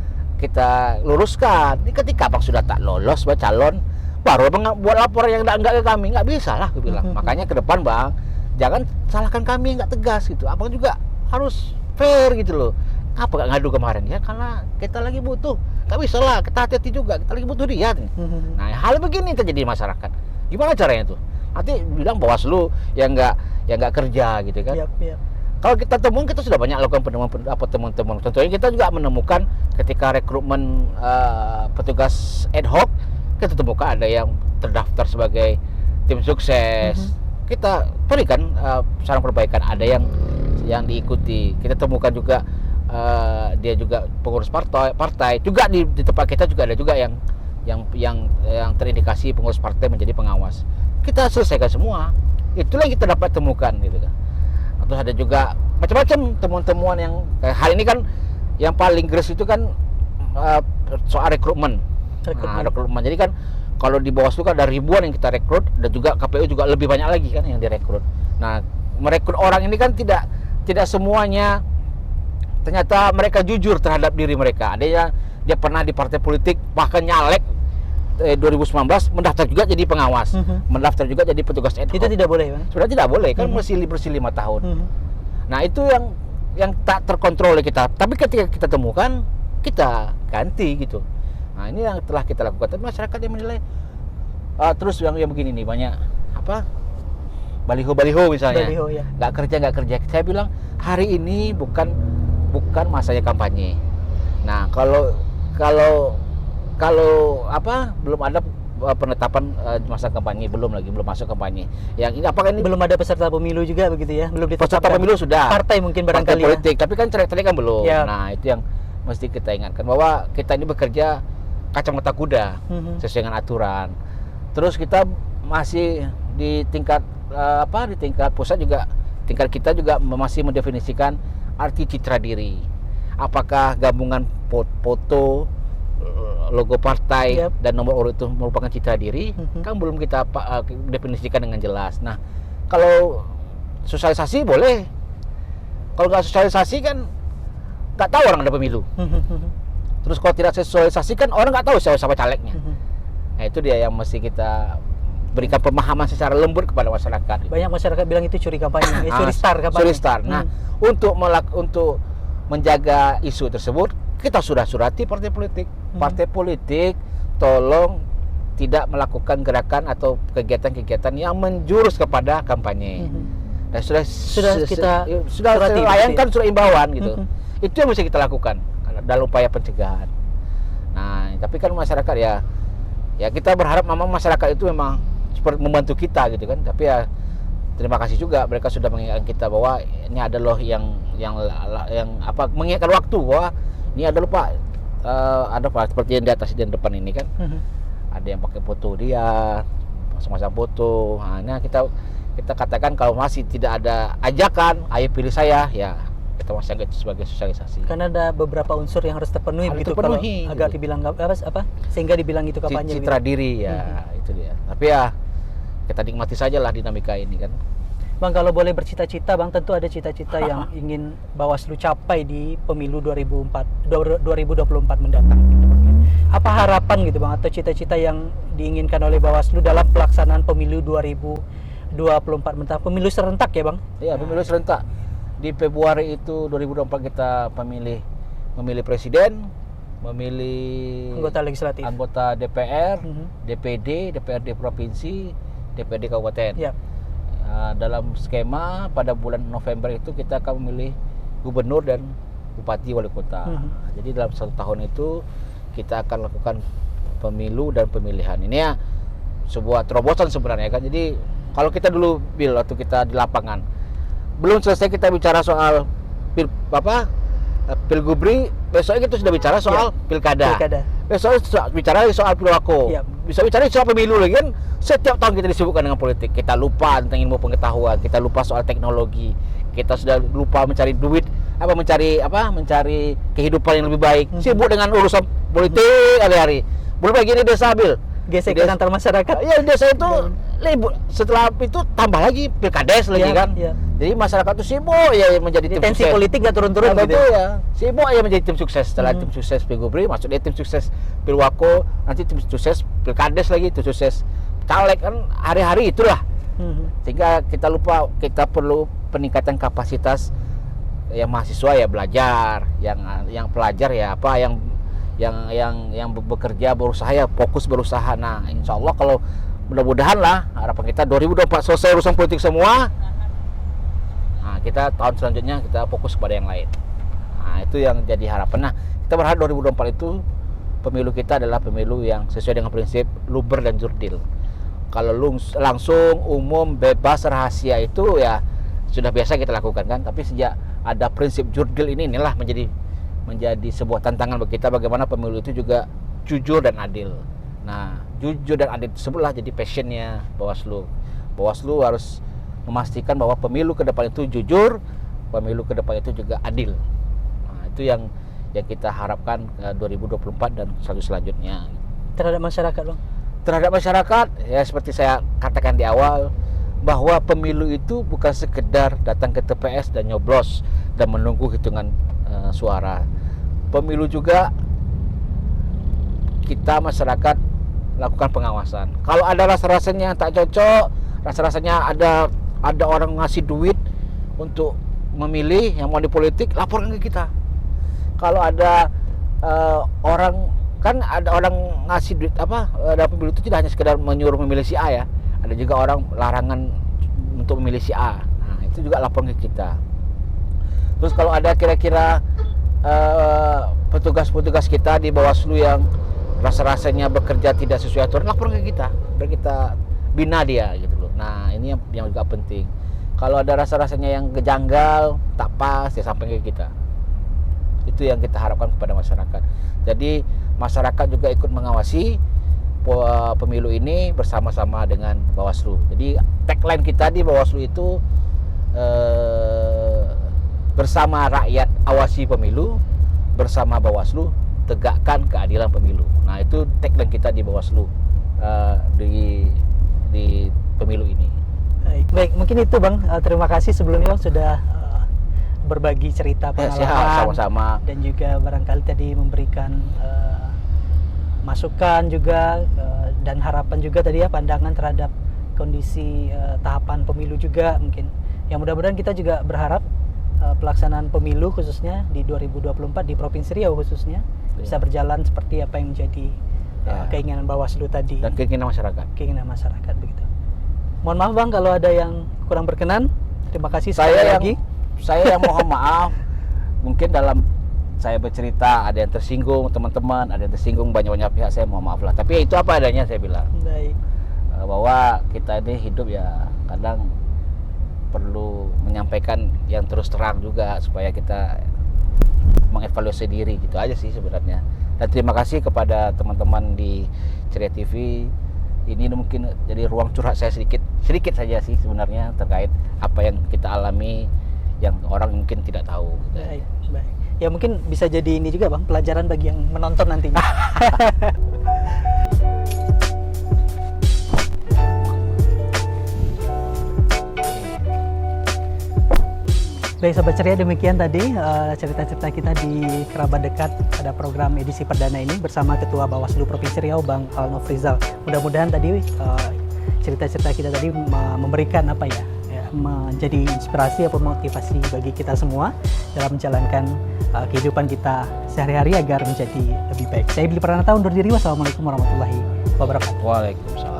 luruskan. Ketika abang sudah tak lolos buat calon, baru abang buat laporan yang enggak ke kami. Nggak bisa lah, gue bilang. Makanya ke depan bang, jangan salahkan kami, nggak tegas gitu. Abang juga harus fair gitu loh. Apa gak ngadu kemarin ya? Karena kita lagi butuh. Gak bisa lah, kita hati-hati juga. Kita lagi butuh dia. Nah, hal begini terjadi di masyarakat. Gimana caranya tuh? Nanti bilang Bawaslu yang nggak kerja gitu kan? Yep. Kalau kita temukan, kita sudah banyak lakukan temuan-temuan. Contohnya kita juga menemukan ketika rekrutmen petugas ad hoc, kita temukan ada yang terdaftar sebagai tim sukses. Kita berikan saran perbaikan. Ada yang diikuti. Kita temukan juga dia juga pengurus partai juga di tempat kita juga ada juga yang terindikasi pengurus partai menjadi pengawas. Kita selesaikan semua. Itulah yang kita dapat temukan gitu kan. Terus ada juga macam-macam temuan-temuan yang hari ini kan yang paling geres itu kan soal rekrutmen. Rekrutmen. Jadi kan kalau di Bawaslu kan ada ribuan yang kita rekrut, dan juga KPU juga lebih banyak lagi kan yang direkrut. Nah, merekrut orang ini kan tidak semuanya ternyata mereka jujur terhadap diri mereka. Ada dia pernah di partai politik, bahkan nyalek 2019 mendaftar juga jadi pengawas, mendaftar juga jadi petugas ad hoc. Itu tidak boleh, Bang? Sebenarnya tidak boleh, kan bersih 5 tahun. Nah, itu yang tak terkontrol oleh kita. Tapi ketika kita temukan, kita ganti gitu. Nah, ini yang telah kita lakukan. Tapi masyarakat yang menilai terus yang begini nih, banyak baliho misalnya. Baliho, ya. Nggak kerja. Saya bilang hari ini bukan masanya kampanye. Nah, kalau belum ada penetapan masa kampanye, belum masuk kampanye. Yang ini apakah ini belum ada peserta pemilu juga begitu ya? Belum ditetapkan. Peserta pemilu sudah. Partai mungkin barangkali partai politik, tapi kan caleg kan belum. Ya. Nah, itu yang mesti kita ingatkan bahwa kita ini bekerja kacamata kuda sesuai dengan aturan. Terus kita masih di tingkat pusat juga, tingkat kita juga masih mendefinisikan arti citra diri. Apakah gabungan foto, logo partai, dan nomor urut itu merupakan citra diri? Kan belum kita definisikan dengan jelas. Nah, kalau sosialisasi boleh. Kalau nggak sosialisasi kan nggak tahu orang ada pemilu. Terus kalau tidak sosialisasi kan orang nggak tahu siapa calegnya. Nah, itu dia yang mesti kita berikan pemahaman secara lembut kepada masyarakat. Banyak masyarakat bilang itu curi kampanye, curi star kampanye. Curi star. Nah, untuk menjaga isu tersebut, kita sudah surati partai politik. Partai politik tolong tidak melakukan gerakan atau kegiatan-kegiatan yang menjurus kepada kampanye. Dan sudah kita layankan surat imbauan gitu. Itu yang mesti kita lakukan dalam upaya pencegahan. Nah, tapi kan masyarakat ya kita berharap memang masyarakat itu memang seperti membantu kita gitu kan. Tapi ya terima kasih juga mereka sudah mengingatkan kita bahwa ini ada loh yang mengingatkan waktu bahwa ini ada loh Pak, ada Pak seperti yang di atas dan depan ini kan. Ada yang pakai foto dia, masing-masing foto. Nah, kita katakan kalau masih tidak ada ajakan, ayo pilih saya, ya kita masih anggap itu sebagai sosialisasi. Karena ada beberapa unsur yang harus terpenuhi begitu kalau agak dibilang apa sehingga dibilang itu kampanye. Citra diri ya, itu dia. Tapi ya kita nikmati sajalah dinamika ini kan. Bang, kalau boleh bercita-cita Bang, tentu ada cita-cita yang ingin Bawaslu capai di pemilu 2024 mendatang. Apa harapan gitu Bang, atau cita-cita yang diinginkan oleh Bawaslu dalam pelaksanaan pemilu 2024 mendatang? Pemilu serentak ya Bang? Iya, pemilu serentak. Di Februari itu 2024 kita memilih presiden, memilih anggota DPR, DPD, DPRD provinsi, DPRD kabupaten. Ya. Dalam skema pada bulan November itu kita akan memilih gubernur dan bupati wali kota. Jadi dalam 1 tahun itu kita akan lakukan pemilu dan pemilihan. Ini ya sebuah terobosan sebenarnya kan. Jadi kalau kita dulu waktu kita di lapangan belum selesai kita bicara soal pilgubri, besoknya kita sudah bicara soal pilkada. Besok bicara soal pilwako. Bisa bicara soal pemilu lagi kan. Setiap tahun kita disibukkan dengan politik. Kita lupa tentang ilmu pengetahuan, kita lupa soal teknologi. Kita sudah lupa mencari duit, mencari kehidupan yang lebih baik. Sibuk dengan urusan politik hari-hari. Belum lagi ini desa Bil. Gesekan antar masyarakat. Iya, desa itu setelah itu tambah lagi pilkades lagi kan. Ya. Jadi masyarakat itu sibuk ya menjadi tim tensi sukses. Politik nggak turun-turun gitu ya. Sibuk ya menjadi tim sukses. Setelah tim sukses Pilgubri, masuk dia tim sukses Pilwako, nanti tim sukses Pilkades lagi, tim sukses caleg kan hari-hari itulah. Sehingga kita lupa kita perlu peningkatan kapasitas yang mahasiswa ya belajar, yang pelajar ya yang bekerja berusaha ya fokus berusaha. Nah, insya Allah kalau mudah-mudahan lah harapan kita 2024 selesai urusan politik semua. Nah, kita tahun selanjutnya kita fokus pada yang lain. Nah, itu yang jadi harapan. Nah, kita berharap 2024 itu pemilu kita adalah pemilu yang sesuai dengan prinsip luber dan jurdil. Kalau langsung umum bebas rahasia itu ya sudah biasa kita lakukan kan. Tapi sejak ada prinsip jurdil inilah menjadi sebuah tantangan bagi kita bagaimana pemilu itu juga jujur dan adil. Nah, jujur dan adil tersebutlah jadi passionnya Bawaslu. Bawaslu harus memastikan bahwa pemilu ke depan itu jujur, pemilu ke depan itu juga adil. Nah, itu yang kita harapkan 2024 dan selanjutnya. Terhadap masyarakat, Bang? Terhadap masyarakat, ya seperti saya katakan di awal, bahwa pemilu itu bukan sekedar datang ke TPS dan nyoblos dan menunggu hitungan suara. Pemilu juga kita masyarakat lakukan pengawasan. Kalau ada rasa-rasanya tak cocok, rasa-rasanya ada orang ngasih duit untuk memilih yang mau di politik, laporkan ke kita. Kalau ada ada orang ngasih duit dalam pemilu itu tidak hanya sekedar menyuruh memilih si A ya, ada juga orang larangan untuk memilih si A. Nah, itu juga laporkan ke kita. Terus kalau ada kira-kira petugas-petugas kita di Bawaslu yang rasa-rasanya bekerja tidak sesuai aturan, laporkan ke kita, biar kita bina dia gitu loh. Nah, ini yang juga penting. Kalau ada rasa-rasanya yang kejanggal, tak pas, ya sampaikan ke kita. Itu yang kita harapkan kepada masyarakat. Jadi masyarakat juga ikut mengawasi pemilu ini bersama-sama dengan Bawaslu. Jadi tagline kita di Bawaslu itu bersama rakyat awasi pemilu, bersama Bawaslu tegakkan keadilan pemilu. Nah, itu tagline kita di Bawaslu di pemilu ini. Baik, mungkin itu Bang. Terima kasih sebelumnya Bang sudah berbagi cerita pengalaman sama-sama, dan juga barangkali tadi memberikan masukan juga dan harapan juga tadi ya, pandangan terhadap kondisi tahapan pemilu juga mungkin. Yang mudah-mudahan kita juga berharap pelaksanaan pemilu khususnya di 2024 di Provinsi Riau khususnya bisa berjalan seperti apa yang menjadi keinginan Bawaslu tadi dan keinginan masyarakat. Keinginan masyarakat begitu. Mohon maaf Bang kalau ada yang kurang berkenan. Terima kasih sekali Saya lagi. yang mohon maaf. Mungkin dalam saya bercerita ada yang tersinggung teman-teman, ada yang tersinggung banyak-banyak pihak, saya mohon maaf lah. Tapi itu apa adanya saya bilang. Baik. Bahwa kita ini hidup ya kadang perlu menyampaikan yang terus terang juga supaya kita mengevaluasi diri, gitu aja sih sebenarnya. Dan terima kasih kepada teman-teman di Ceria TV. Ini mungkin jadi ruang curhat saya sedikit saja sih sebenarnya terkait apa yang kita alami yang orang mungkin tidak tahu. Baik, baik. Ya mungkin bisa jadi ini juga Bang, pelajaran bagi yang menonton nantinya. Baik Sobat Ceria, demikian tadi cerita-cerita kita di Kerabat Dekat pada program edisi perdana ini bersama Ketua Bawaslu Provinsi Riau Bang Al-Nofrizal. Mudah-mudahan tadi cerita-cerita kita tadi memberikan apa ya, menjadi inspirasi atau motivasi bagi kita semua dalam menjalankan kehidupan kita sehari-hari agar menjadi lebih baik. Saya Billy Pranata undur diri. Wassalamualaikum warahmatullahi wabarakatuh. Waalaikumsalam.